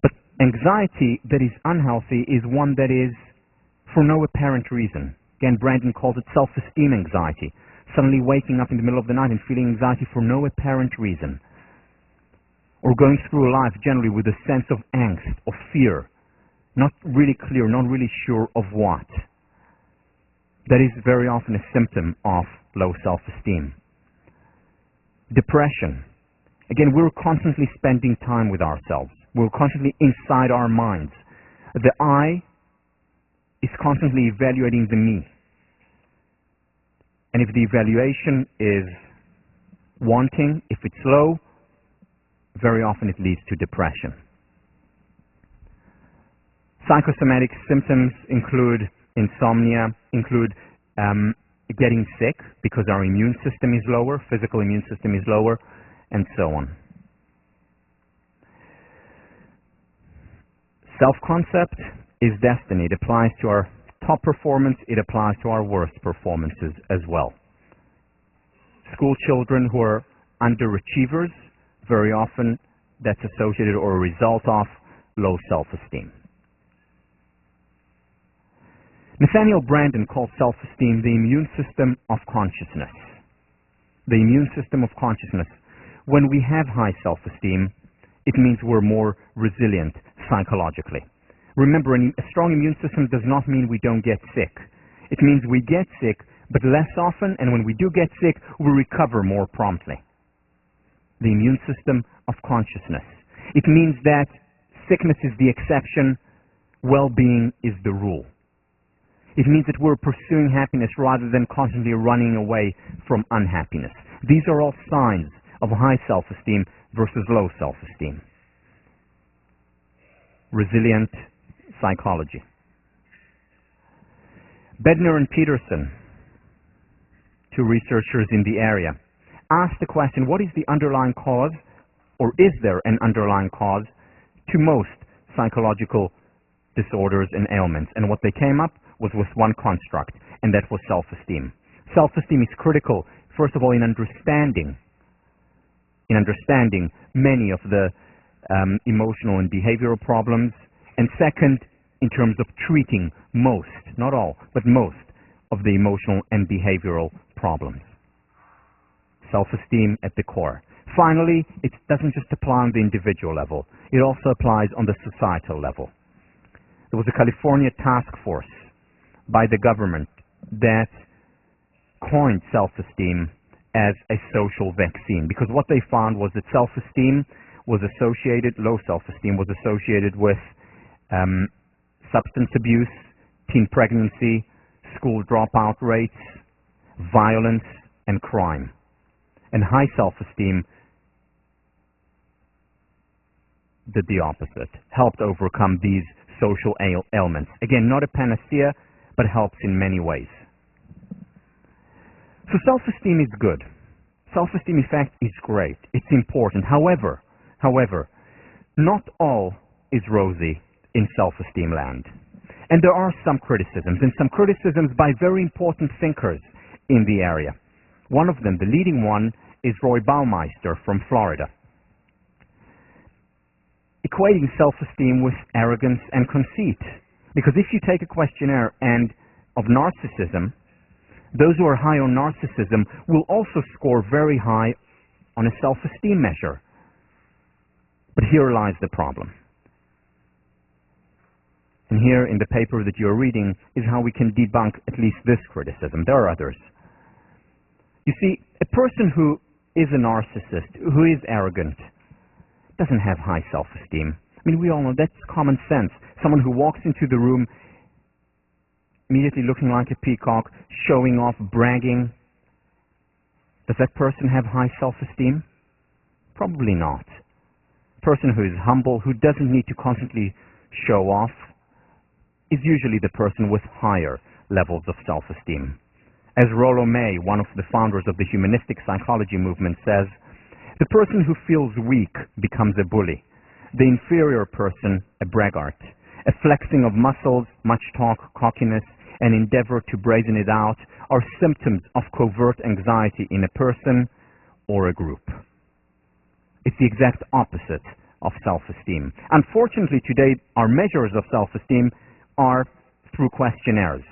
But anxiety that is unhealthy is one that is for no apparent reason. Again, Branden calls it self-esteem anxiety. Suddenly waking up in the middle of the night and feeling anxiety for no apparent reason. Or going through life generally with a sense of angst, of fear, not really clear, not really sure of what. That is very often a symptom of low self-esteem. Depression. Again, we're constantly spending time with ourselves. We're constantly inside our minds. The I is constantly evaluating the me. And if the evaluation is wanting, if it's low, very often it leads to depression. Psychosomatic symptoms include insomnia, include getting sick because our immune system is lower, physical immune system is lower, and so on. Self-concept is destiny. It applies to our top performance, it applies to our worst performances as well. School children who are underachievers very often that's associated or a result of low self-esteem. Nathaniel Branden calls self-esteem the immune system of consciousness. The immune system of consciousness. When we have high self-esteem, it means we're more resilient psychologically. Remember, a strong immune system does not mean we don't get sick. It means we get sick, but less often, and when we do get sick, we recover more promptly. The immune system of consciousness. It means that sickness is the exception, well-being is the rule. It means that we're pursuing happiness rather than constantly running away from unhappiness. These are all signs of high self-esteem versus low self-esteem. Resilient psychology. Bednar and Peterson, two researchers in the area, asked the question, what is the underlying cause, or is there an underlying cause to most psychological disorders and ailments? And what they came up was with one construct, and that was self-esteem. Self-esteem is critical, first of all, in understanding many of the emotional and behavioral problems, and second, in terms of treating most, not all, but most of the emotional and behavioral problems. Self-esteem at the core. Finally, it doesn't just apply on the individual level. It also applies on the societal level. There was a California task force by the government that coined self-esteem as a social vaccine, because what they found was that self-esteem was associated, low self-esteem was associated with substance abuse, teen pregnancy, school dropout rates, violence, and crime. And high self-esteem did the opposite, helped overcome these social ailments. Again, not a panacea, but helps in many ways. So self-esteem is good. Self-esteem, in fact, is great. It's important. However, not all is rosy in self-esteem land. And there are some criticisms, and some criticisms by very important thinkers in the area. One of them, the leading one, is Roy Baumeister from Florida, equating self-esteem with arrogance and conceit. Because if you take a questionnaire of narcissism, those who are high on narcissism will also score very high on a self-esteem measure. But here lies the problem. And here in the paper that you're reading is how we can debunk at least this criticism. There are others. You see, a person who is a narcissist, who is arrogant, doesn't have high self-esteem. I mean, we all know that's common sense. Someone who walks into the room immediately looking like a peacock, showing off, bragging. Does that person have high self-esteem? Probably not. A person who is humble, who doesn't need to constantly show off, is usually the person with higher levels of self-esteem. As Rollo May, one of the founders of the humanistic psychology movement, says, the person who feels weak becomes a bully, the inferior person a braggart. A flexing of muscles, much talk, cockiness, and endeavor to brazen it out are symptoms of covert anxiety in a person or a group. It's the exact opposite of self-esteem. Unfortunately, today, our measures of self-esteem are through questionnaires.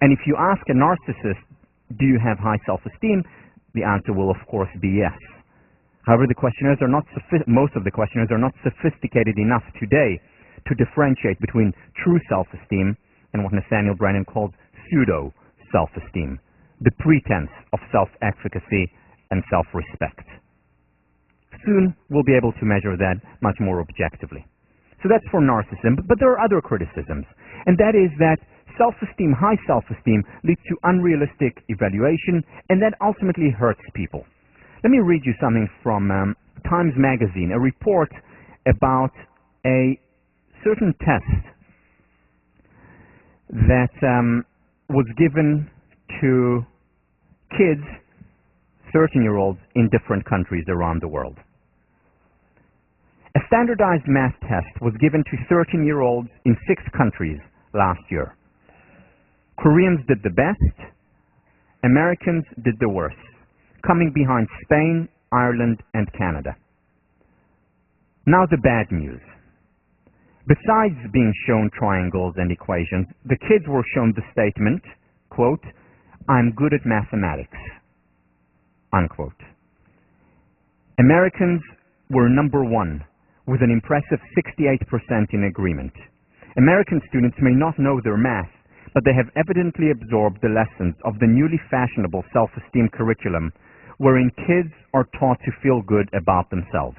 And if you ask a narcissist, do you have high self-esteem? The answer will, of course, be yes. However, most of the questionnaires are not sophisticated enough today to differentiate between true self-esteem and what Nathaniel Branden calls pseudo-self-esteem, the pretense of self-efficacy and self-respect. Soon, we'll be able to measure that much more objectively. So that's for narcissism, but there are other criticisms, and that is that self-esteem, high self-esteem, leads to unrealistic evaluation, and that ultimately hurts people. Let me read you something from Times Magazine, a report about a certain test that was given to kids, 13-year-olds, in different countries around the world. A standardized math test was given to 13-year-olds in 6 countries last year. Koreans did the best, Americans did the worst, coming behind Spain, Ireland, and Canada. Now the bad news. Besides being shown triangles and equations, the kids were shown the statement, quote, "I'm good at mathematics," unquote. Americans were number one with an impressive 68% in agreement. American students may not know their math, but they have evidently absorbed the lessons of the newly fashionable self-esteem curriculum, wherein kids are taught to feel good about themselves.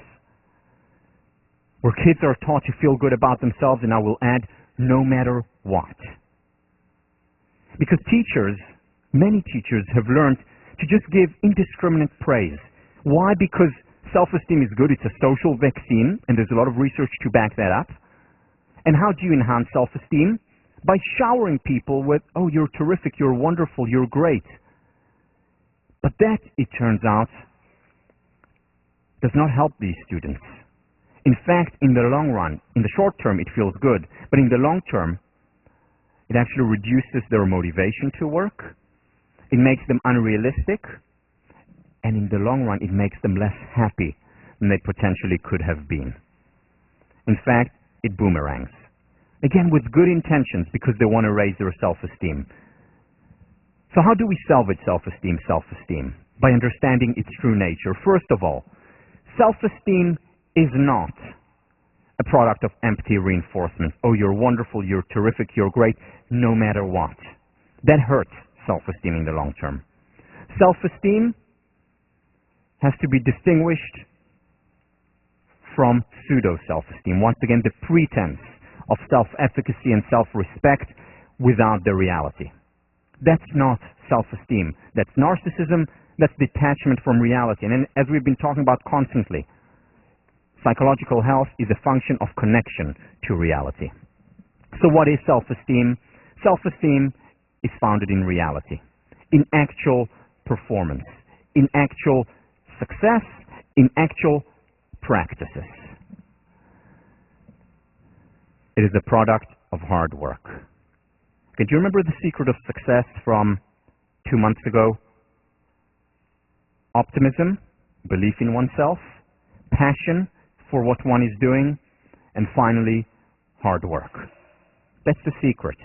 Where kids are taught to feel good about themselves, and I will add, no matter what. Because many teachers have learned to just give indiscriminate praise. Why? Because self-esteem is good. It's a social vaccine, and there's a lot of research to back that up. And how do you enhance self-esteem? By showering people with, "Oh, you're terrific, you're wonderful, you're great." But that, it turns out, does not help these students. In fact, in the long run, in the short term, it feels good. But in the long term, it actually reduces their motivation to work. It makes them unrealistic. And in the long run, it makes them less happy than they potentially could have been. In fact, it boomerangs. Again, with good intentions, because they want to raise their self-esteem. So how do we salvage self-esteem? By understanding its true nature. First of all, self-esteem is not a product of empty reinforcement. "Oh, you're wonderful, you're terrific, you're great," no matter what. That hurts self-esteem in the long term. Self-esteem has to be distinguished from pseudo-self-esteem. Once again, the pretense of self-efficacy and self-respect without the reality. That's not self-esteem. That's narcissism. That's detachment from reality. And as we've been talking about constantly, psychological health is a function of connection to reality. So what is self-esteem? Self-esteem is founded in reality, in actual performance, in actual success, in actual practices. It is a product of hard work. Okay, do you remember the secret of success from 2 months ago? Optimism, belief in oneself, passion for what one is doing, and finally, hard work. That's the secret.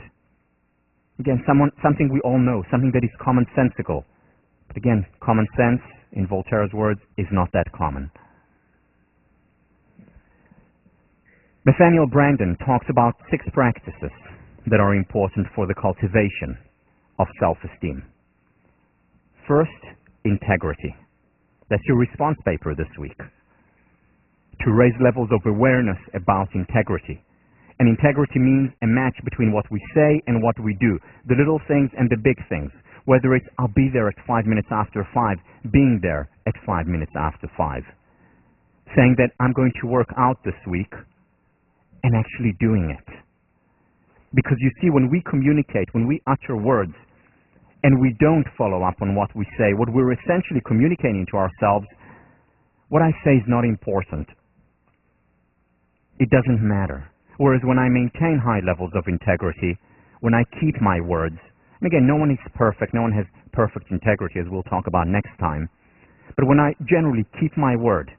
Again, something we all know, something that is commonsensical. But again, common sense, in Voltaire's words, is not that common. Nathaniel Branden talks about 6 practices that are important for the cultivation of self-esteem. First, integrity. That's your response paper this week. To raise levels of awareness about integrity. And integrity means a match between what we say and what we do. The little things and the big things. Whether it's, "I'll be there at 5 minutes after 5, being there at 5 minutes after 5. Saying that I'm going to work out this week and actually doing it. Because you see, when we communicate, when we utter words, and we don't follow up on what we say, what we're essentially communicating to ourselves, what I say is not important. It doesn't matter. Whereas when I maintain high levels of integrity, when I keep my words, and again, no one is perfect, no one has perfect integrity, as we'll talk about next time, but when I generally keep my word,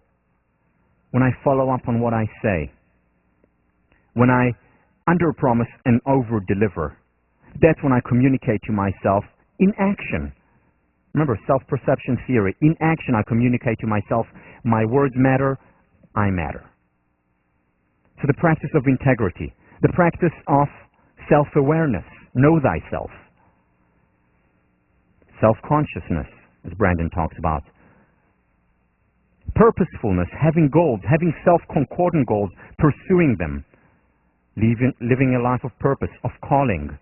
when I follow up on what I say, when I under-promise and over-deliver, that's when I communicate to myself in action. Remember, self-perception theory. In action, I communicate to myself, my words matter, I matter. So the practice of integrity, the practice of self-awareness, know thyself. Self-consciousness, as Branden talks about. Purposefulness, having goals, having self-concordant goals, pursuing them. Living a life of purpose, of calling.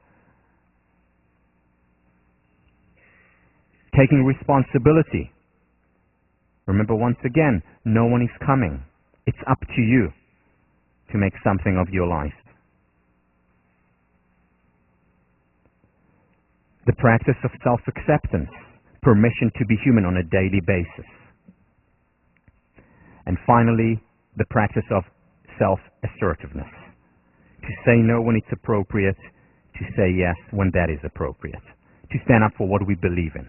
Taking responsibility. Remember, once again, no one is coming. It's up to you to make something of your life. The practice of self-acceptance, permission to be human on a daily basis. And finally, the practice of self-assertiveness. To say no when it's appropriate, to say yes when that is appropriate. To stand up for what we believe in.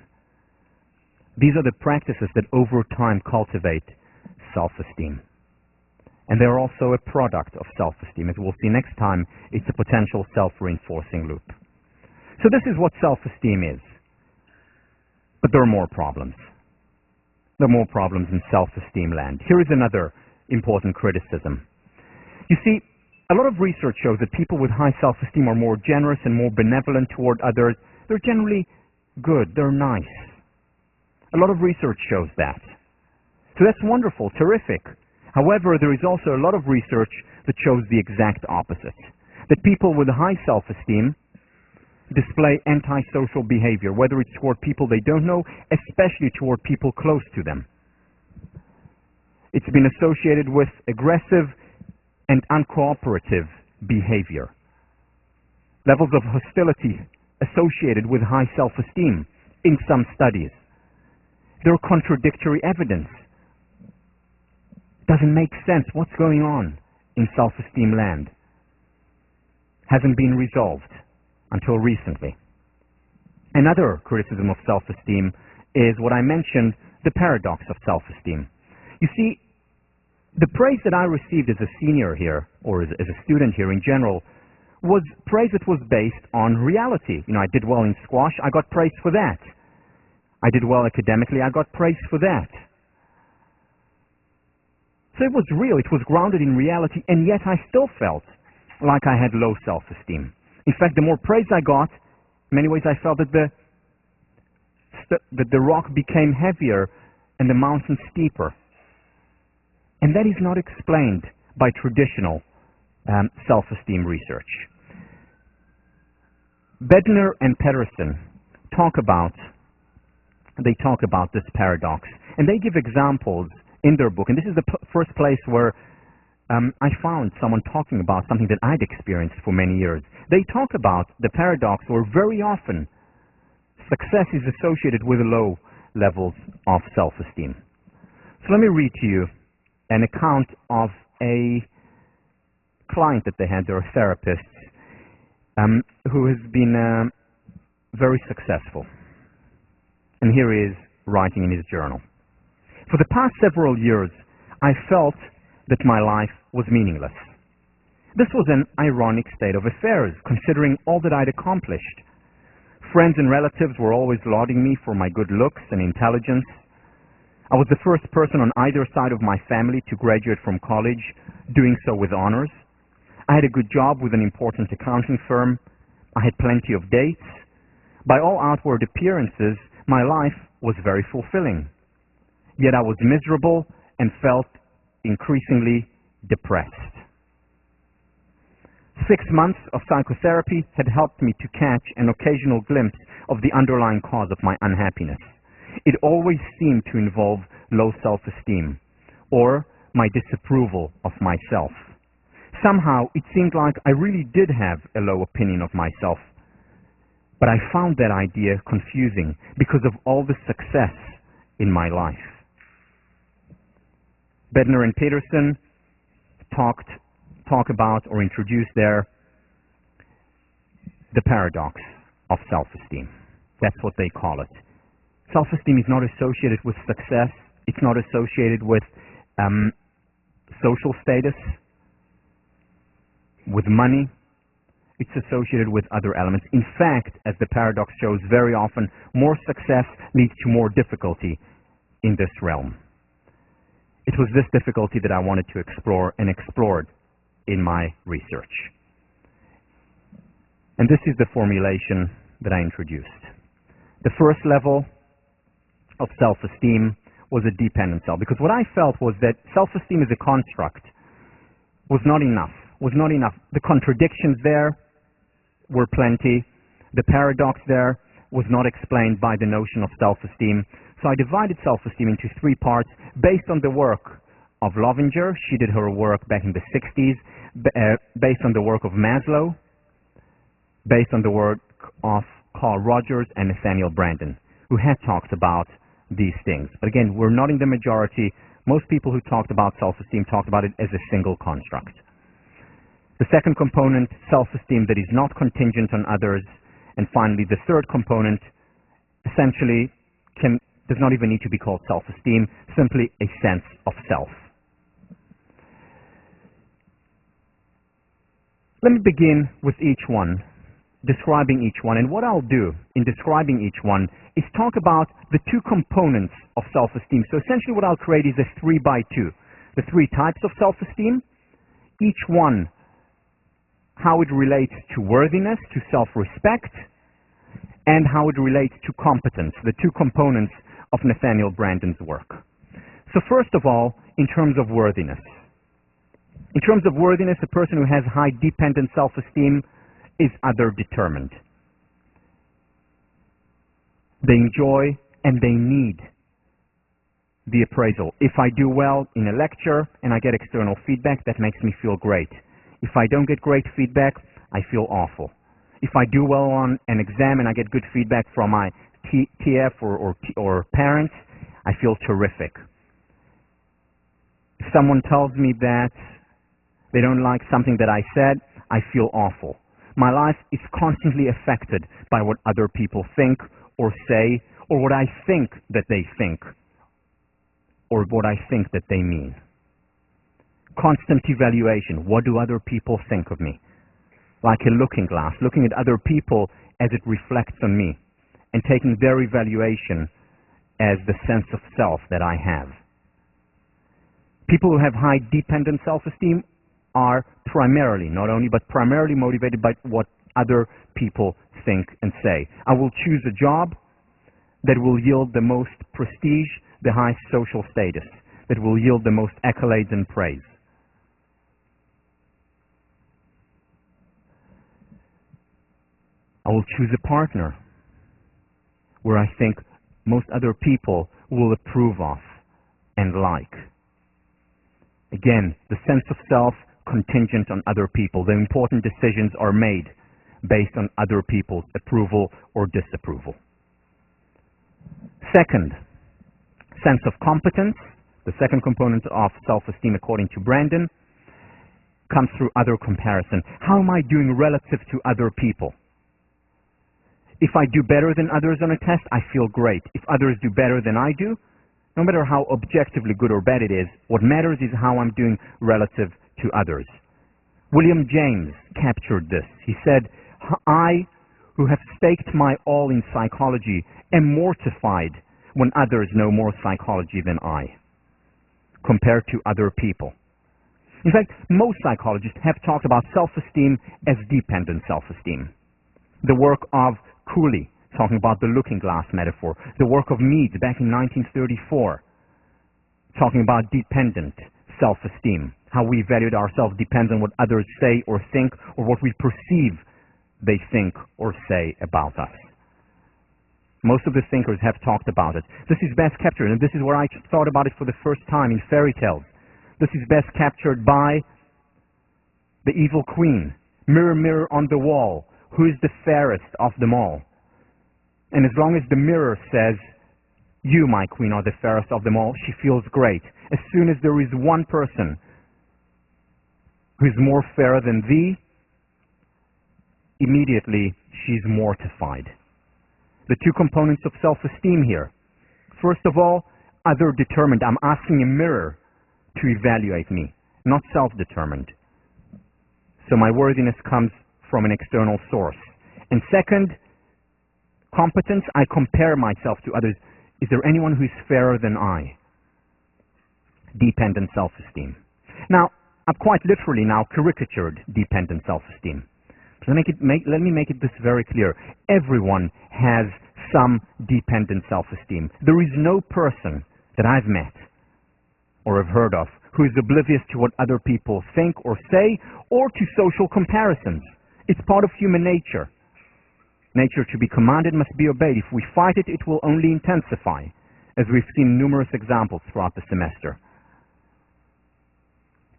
These are the practices that over time cultivate self-esteem. And they're also a product of self-esteem. As we'll see next time, it's a potential self-reinforcing loop. So this is what self-esteem is. But there are more problems. There are more problems in self-esteem land. Here is another important criticism. You see, a lot of research shows that people with high self-esteem are more generous and more benevolent toward others. They're generally good. They're nice. A lot of research shows that. So that's wonderful, terrific. However, there is also a lot of research that shows the exact opposite. That people with high self-esteem display antisocial behavior, whether it's toward people they don't know, especially toward people close to them. It's been associated with aggressive and uncooperative behavior. Levels of hostility associated with high self-esteem in some studies. There are contradictory evidence. Doesn't make sense. What's going on in self-esteem land? Hasn't been resolved until recently. Another criticism of self-esteem is what I mentioned, the paradox of self-esteem. You see, the praise that I received as a senior here, or as a student here in general, was praise that was based on reality. You know, I did well in squash, I got praise for that. I did well academically, I got praise for that. So it was real, it was grounded in reality, and yet I still felt like I had low self-esteem. In fact, the more praise I got, in many ways I felt that the rock became heavier and the mountain steeper. And that is not explained by traditional self-esteem research. Bednar and Pedersen talk about this paradox, and they give examples in their book, and this is the first place where I found someone talking about something that I'd experienced for many years. They talk about the paradox where very often success is associated with low levels of self-esteem. So let me read to you an account of a client that they had, they're a therapist, who has been very successful. And here he is writing in his journal. For the past several years, I felt that my life was meaningless. This was an ironic state of affairs, considering all that I'd accomplished. Friends and relatives were always lauding me for my good looks and intelligence. I was the first person on either side of my family to graduate from college, doing so with honors. I had a good job with an important accounting firm. I had plenty of dates. By all outward appearances, my life was very fulfilling. Yet I was miserable and felt increasingly depressed. 6 months of psychotherapy had helped me to catch an occasional glimpse of the underlying cause of my unhappiness. It always seemed to involve low self-esteem or my disapproval of myself. Somehow it seemed like I really did have a low opinion of myself, but I found that idea confusing because of all the success in my life. Bednar and Pedersen talk about or introduce there the paradox of self-esteem. That's what they call it. Self-esteem is not associated with success. It's not associated with social status, with money. It's associated with other elements. In fact, as the paradox shows, very often more success leads to more difficulty in this realm. It was this difficulty that I wanted to explore and explored in my research. And this is the formulation that I introduced. The first level of self-esteem was a dependent self, because what I felt was that self-esteem as a construct was not enough. The contradictions there were plenty. The paradox there was not explained by the notion of self-esteem. So I divided self-esteem into 3 parts based on the work of Lovinger. She did her work back in the 60s, based on the work of Maslow, based on the work of Carl Rogers and Nathaniel Branden, who had talked about these things. But again, we're not in the majority. Most people who talked about self-esteem talked about it as a single construct. The second component, self-esteem that is not contingent on others. And finally, the third component essentially does not even need to be called self-esteem, simply a sense of self. Let me begin with each one, describing each one. And what I'll do in describing each one is talk about the two components of self-esteem. So essentially what I'll create is a 3x2. The three types of self-esteem, each one how it relates to worthiness, to self-respect, and how it relates to competence, the two components of Nathaniel Branden's work. So first of all, in terms of worthiness. In terms of worthiness, a person who has high dependent self-esteem is other-determined. They enjoy and they need the appraisal. If I do well in a lecture and I get external feedback, that makes me feel great. If I don't get great feedback, I feel awful. If I do well on an exam and I get good feedback from my TF or parents, I feel terrific. If someone tells me that they don't like something that I said, I feel awful. My life is constantly affected by what other people think or say, or what I think that they think, or what I think that they mean. Constant evaluation. What do other people think of me? Like a looking glass, looking at other people as it reflects on me, and taking their evaluation as the sense of self that I have. People who have high dependent self-esteem are primarily, not only, but primarily motivated by what other people think and say. I will choose a job that will yield the most prestige, the highest social status, that will yield the most accolades and praise. I will choose a partner where I think most other people will approve of and like. Again, the sense of self contingent on other people. The important decisions are made based on other people's approval or disapproval. Second, sense of competence. The second component of self-esteem, according to Branden, comes through other comparison. How am I doing relative to other people? If I do better than others on a test, I feel great. If others do better than I do, no matter how objectively good or bad it is, what matters is how I'm doing relative to others. William James captured this. He said, I, who have staked my all in psychology, am mortified when others know more psychology than I, compared to other people. In fact, most psychologists have talked about self-esteem as dependent self-esteem. The work of Cooley, talking about the looking glass metaphor. The work of Mead back in 1934, talking about dependent self-esteem. How we evaluate ourselves depends on what others say or think, or what we perceive they think or say about us. Most of the thinkers have talked about it. This is best captured, and this is where I thought about it for the first time in fairy tales. This is best captured by the evil queen. Mirror, mirror on the wall, who is the fairest of them all? And as long as the mirror says, you, my queen, are the fairest of them all, she feels great. As soon as there is one person who is more fair than thee, immediately she's mortified. The two components of self-esteem here. First of all, other-determined. I'm asking a mirror to evaluate me, not self-determined. So my worthiness comes from an external source. And second, competence. I compare myself to others. Is there anyone who is fairer than I? Dependent self-esteem. Now, I've quite literally now caricatured dependent self-esteem. Let me make it this very clear. Everyone has some dependent self-esteem. There is no person that I've met or have heard of who is oblivious to what other people think or say, or to social comparisons. It's part of human nature. Nature to be commanded must be obeyed. If we fight it, it will only intensify, as we've seen numerous examples throughout the semester.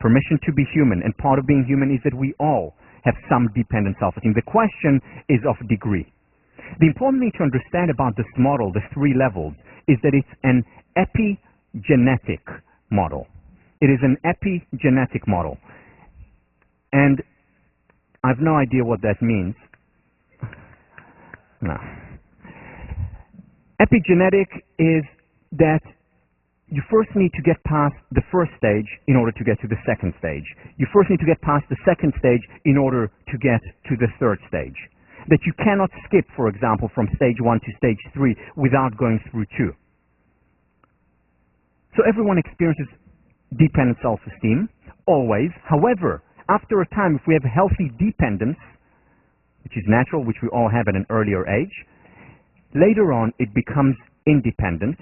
Permission to be human, and part of being human is that we all have some dependent self-esteem. The question is of degree. The important thing to understand about this model, the three levels, is that it's an epigenetic model. It is an epigenetic model. And I have no idea what that means. No. Epigenetic is that you first need to get past the first stage in order to get to the second stage. You first need to get past the second stage in order to get to the third stage. That you cannot skip, for example, from stage 1 to stage 3 without going through 2. So everyone experiences dependent self-esteem, always. However, after a time, if we have healthy dependence, which is natural, which we all have at an earlier age, later on it becomes independent.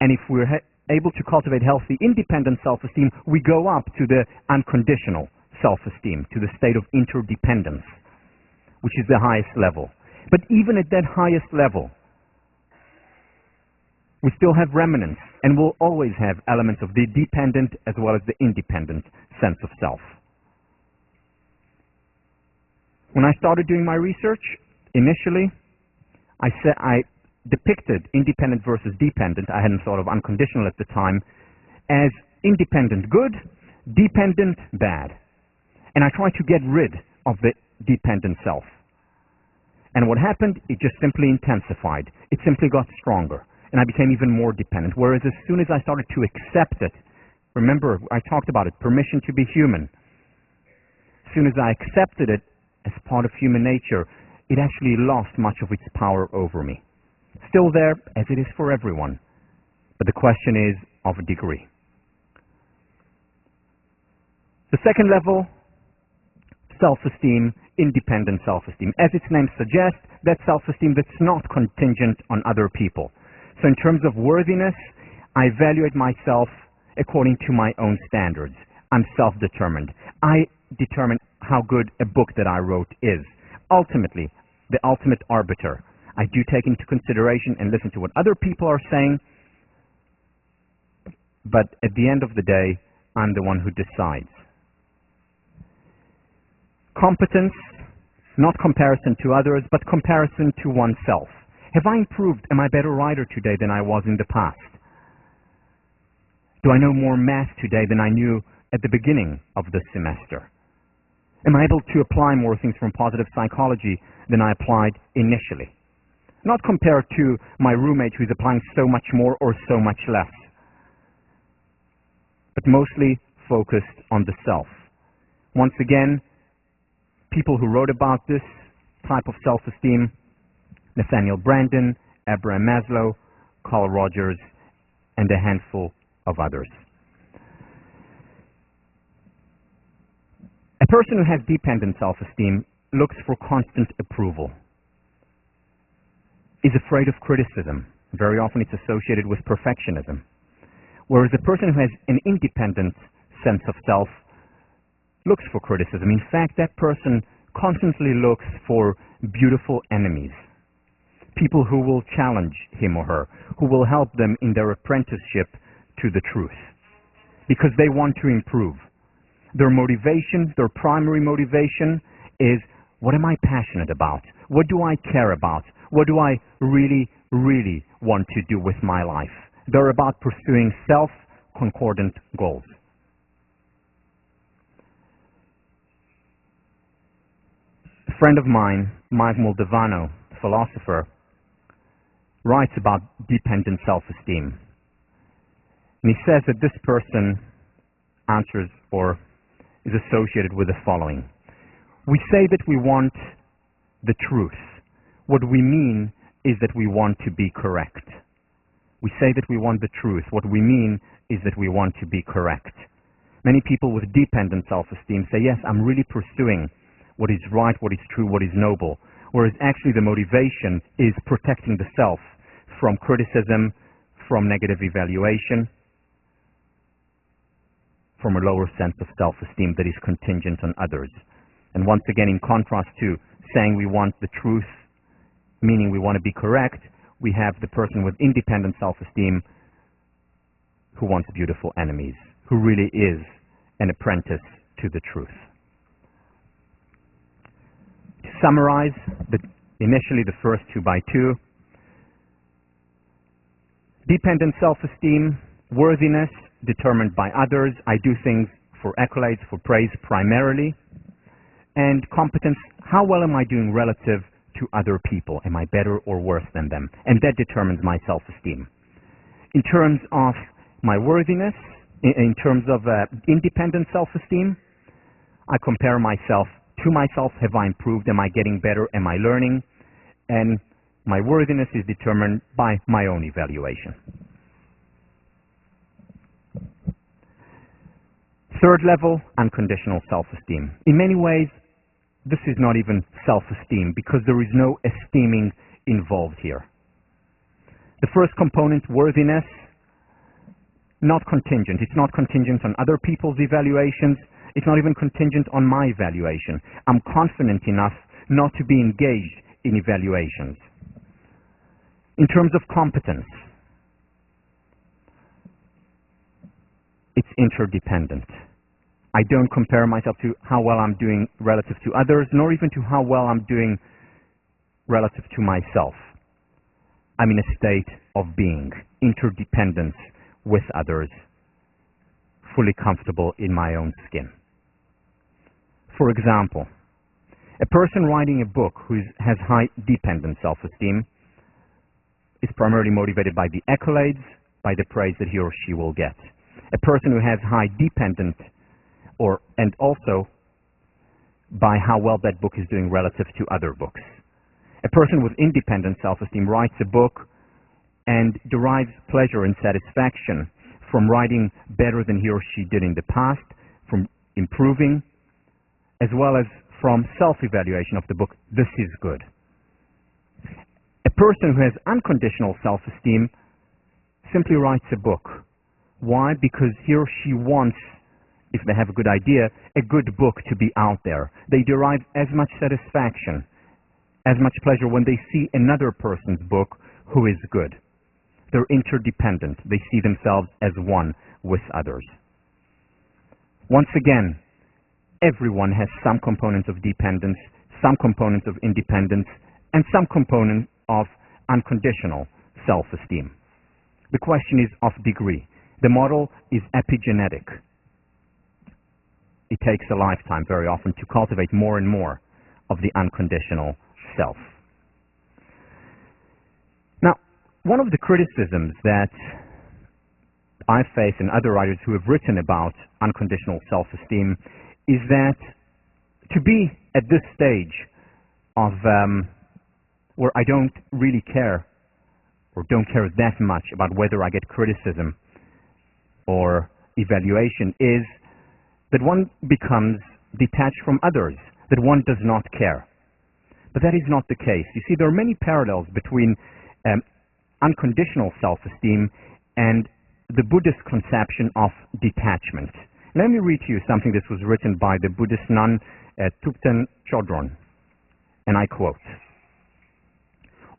And if we're able to cultivate healthy independent self-esteem, we go up to the unconditional self-esteem, to the state of interdependence, which is the highest level. But even at that highest level, we still have remnants, and we'll always have elements of the dependent as well as the independent sense of self. When I started doing my research, initially, I depicted independent versus dependent, I hadn't thought of unconditional at the time, as independent good, dependent bad. And I tried to get rid of the dependent self. And what happened, it just simply intensified. It simply got stronger. And I became even more dependent. Whereas as soon as I started to accept it, remember, I talked about it, permission to be human. As soon as I accepted it as part of human nature, it actually lost much of its power over me. Still there, as it is for everyone. But the question is of a degree. The second level, self-esteem, independent self-esteem. As its name suggests, that's self-esteem that's not contingent on other people. So in terms of worthiness, I evaluate myself according to my own standards. I'm self-determined. I determine how good a book that I wrote is. Ultimately, the ultimate arbiter. I do take into consideration and listen to what other people are saying, but at the end of the day, I'm the one who decides. Competence, not comparison to others, but comparison to oneself. Have I improved? Am I a better writer today than I was in the past? Do I know more math today than I knew at the beginning of the semester? Am I able to apply more things from positive psychology than I applied initially? Not compared to my roommate who's applying so much more or so much less, but mostly focused on the self. Once again, people who wrote about this type of self-esteem, Nathaniel Branden, Abraham Maslow, Carl Rogers, and a handful of others. A person who has dependent self-esteem looks for constant approval, is afraid of criticism. Very often it's associated with perfectionism. Whereas a person who has an independent sense of self looks for criticism. In fact, that person constantly looks for beautiful enemies. People who will challenge him or her, who will help them in their apprenticeship to the truth. Because they want to improve. Their motivation, their primary motivation is, what am I passionate about? What do I care about? What do I really, really want to do with my life? They're about pursuing self-concordant goals. A friend of mine, Mike Moldavano, philosopher, writes about dependent self-esteem. And he says that this person answers or is associated with the following. We say that we want the truth. What we mean is that we want to be correct. We say that we want the truth. What we mean is that we want to be correct. Many people with dependent self-esteem say, yes, I'm really pursuing what is right, what is true, what is noble. Whereas actually the motivation is protecting the self from criticism, from negative evaluation, from a lower sense of self-esteem that is contingent on others. And once again, in contrast to saying we want the truth, meaning we want to be correct, we have the person with independent self-esteem who wants beautiful enemies, who really is an apprentice to the truth. To summarize, initially the first 2 by 2, dependent self-esteem, worthiness determined by others. I do things for accolades, for praise primarily. And competence, how well am I doing relative to other people? Am I better or worse than them? And that determines my self-esteem. In terms of my worthiness, in terms of independent self-esteem, I compare myself to myself. Have I improved? Am I getting better? Am I learning? And my worthiness is determined by my own evaluation. Third level, unconditional self-esteem. In many ways, this is not even self-esteem because there is no esteeming involved here. The first component, worthiness, not contingent. It's not contingent on other people's evaluations. It's not even contingent on my evaluation. I'm confident enough not to be engaged in evaluations. In terms of competence, it's interdependent. I don't compare myself to how well I'm doing relative to others, nor even to how well I'm doing relative to myself. I'm in a state of being, interdependence with others, fully comfortable in my own skin. For example, a person writing a book who has high dependent self-esteem is primarily motivated by the accolades, by the praise that he or she will get. A person who has high dependent and also by how well that book is doing relative to other books. A person with independent self-esteem writes a book and derives pleasure and satisfaction from writing better than he or she did in the past, from improving, as well as from self-evaluation of the book. This is good. A person who has unconditional self-esteem simply writes a book. Why? Because he or she wants, if they have a good idea, a good book to be out there. They derive as much satisfaction, as much pleasure when they see another person's book who is good. They're interdependent. They see themselves as one with others. Once again, everyone has some components of dependence, some components of independence, and some component of unconditional self-esteem. The question is of degree. The model is epigenetic. It takes a lifetime very often to cultivate more and more of the unconditional self. Now, one of the criticisms that I face and other writers who have written about unconditional self-esteem is that to be at this stage of where I don't really care or don't care that much about whether I get criticism or evaluation is that one becomes detached from others, that one does not care. But that is not the case. You see, there are many parallels between unconditional self-esteem and the Buddhist conception of detachment. Let me read to you something that was written by the Buddhist nun TalBen Shahar, and I quote,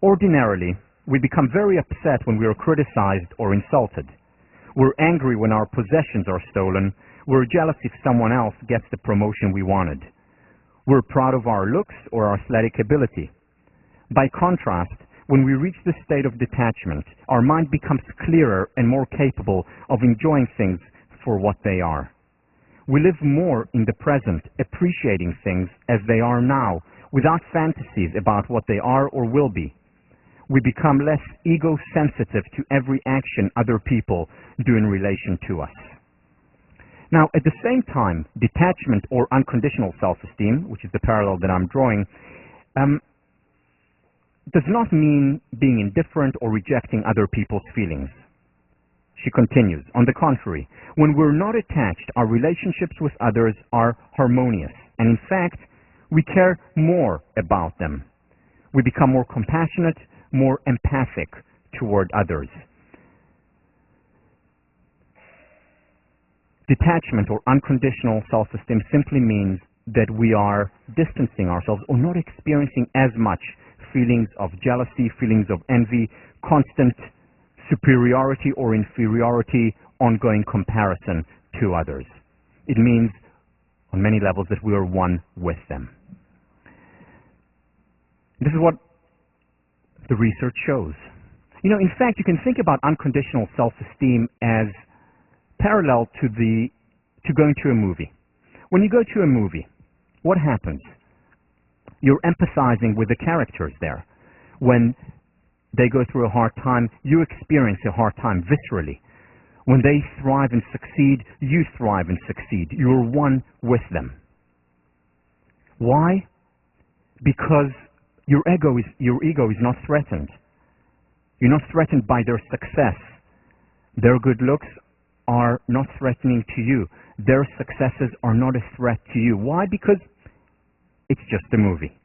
"Ordinarily, we become very upset when we are criticized or insulted. We're angry when our possessions are stolen. We're jealous if someone else gets the promotion we wanted. We're proud of our looks or our athletic ability. By contrast, when we reach this state of detachment, our mind becomes clearer and more capable of enjoying things for what they are. We live more in the present, appreciating things as they are now, without fantasies about what they are or will be. We become less ego-sensitive to every action other people do in relation to us." Now, at the same time, detachment or unconditional self-esteem, which is the parallel that I'm drawing, does not mean being indifferent or rejecting other people's feelings. She continues, "On the contrary, when we're not attached, our relationships with others are harmonious, and in fact, we care more about them. We become more compassionate, more empathic toward others." Detachment or unconditional self-esteem simply means that we are distancing ourselves or not experiencing as much feelings of jealousy, feelings of envy, constant superiority or inferiority, ongoing comparison to others. It means on many levels that we are one with them. This is what the research shows. In fact, you can think about unconditional self-esteem as parallel to going to a movie. When you go to a movie, what happens? You're empathizing with the characters there. When they go through a hard time, you experience a hard time viscerally. When they thrive and succeed, you thrive and succeed. You're one with them. Why? Because your ego is not threatened. You're not threatened by their success. Their good looks are not threatening to you. Their successes are not a threat to you. Why? Because it's just a movie.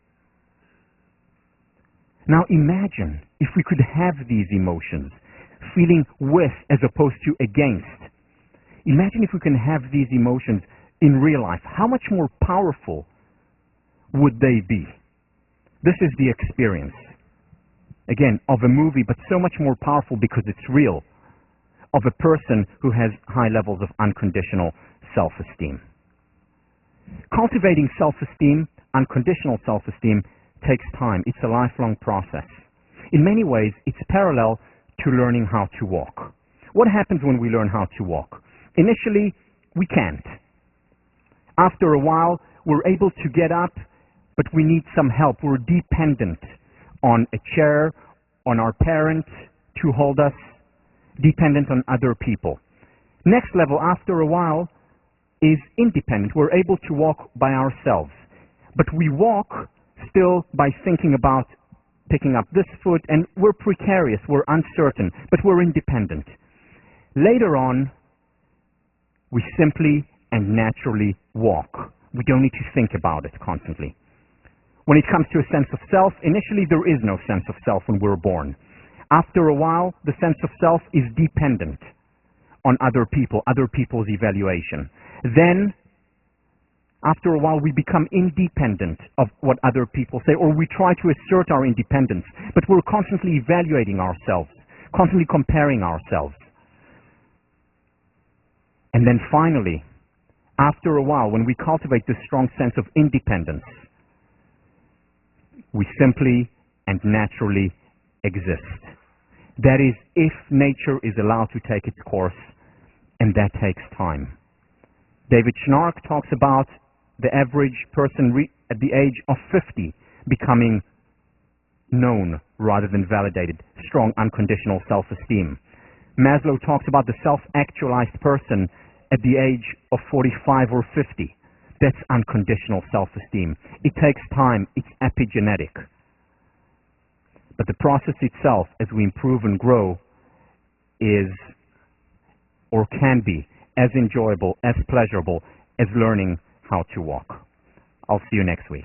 Now imagine if we could have these emotions, feeling with as opposed to against. Imagine if we can have these emotions in real life. How much more powerful would they be? This is the experience, again, of a movie, but so much more powerful because it's real, of a person who has high levels of unconditional self-esteem. Cultivating self-esteem, unconditional self-esteem, takes time. It's a lifelong process. In many ways, it's parallel to learning how to walk. What happens when we learn how to walk? Initially, we can't. After a while, we're able to get up, but we need some help. We're dependent on a chair, on our parents to hold us, dependent on other people. Next level, after a while, is independent. We're able to walk by ourselves. But we walk still by thinking about picking up this foot, and we're precarious, we're uncertain, but we're independent. Later on, we simply and naturally walk. We don't need to think about it constantly. When it comes to a sense of self, initially there is no sense of self when we're born. After a while, the sense of self is dependent on other people, other people's evaluation. Then, after a while, we become independent of what other people say, or we try to assert our independence, but we're constantly evaluating ourselves, constantly comparing ourselves. And then finally, after a while, when we cultivate this strong sense of independence, we simply and naturally exist. That is, if nature is allowed to take its course, and that takes time. David Schnark talks about the average person at the age of 50 becoming known rather than validated, strong unconditional self-esteem. Maslow talks about the self-actualized person at the age of 45 or 50. That's unconditional self-esteem. It takes time. It's epigenetic. But the process itself, as we improve and grow, is or can be as enjoyable, as pleasurable as learning how to walk. I'll see you next week.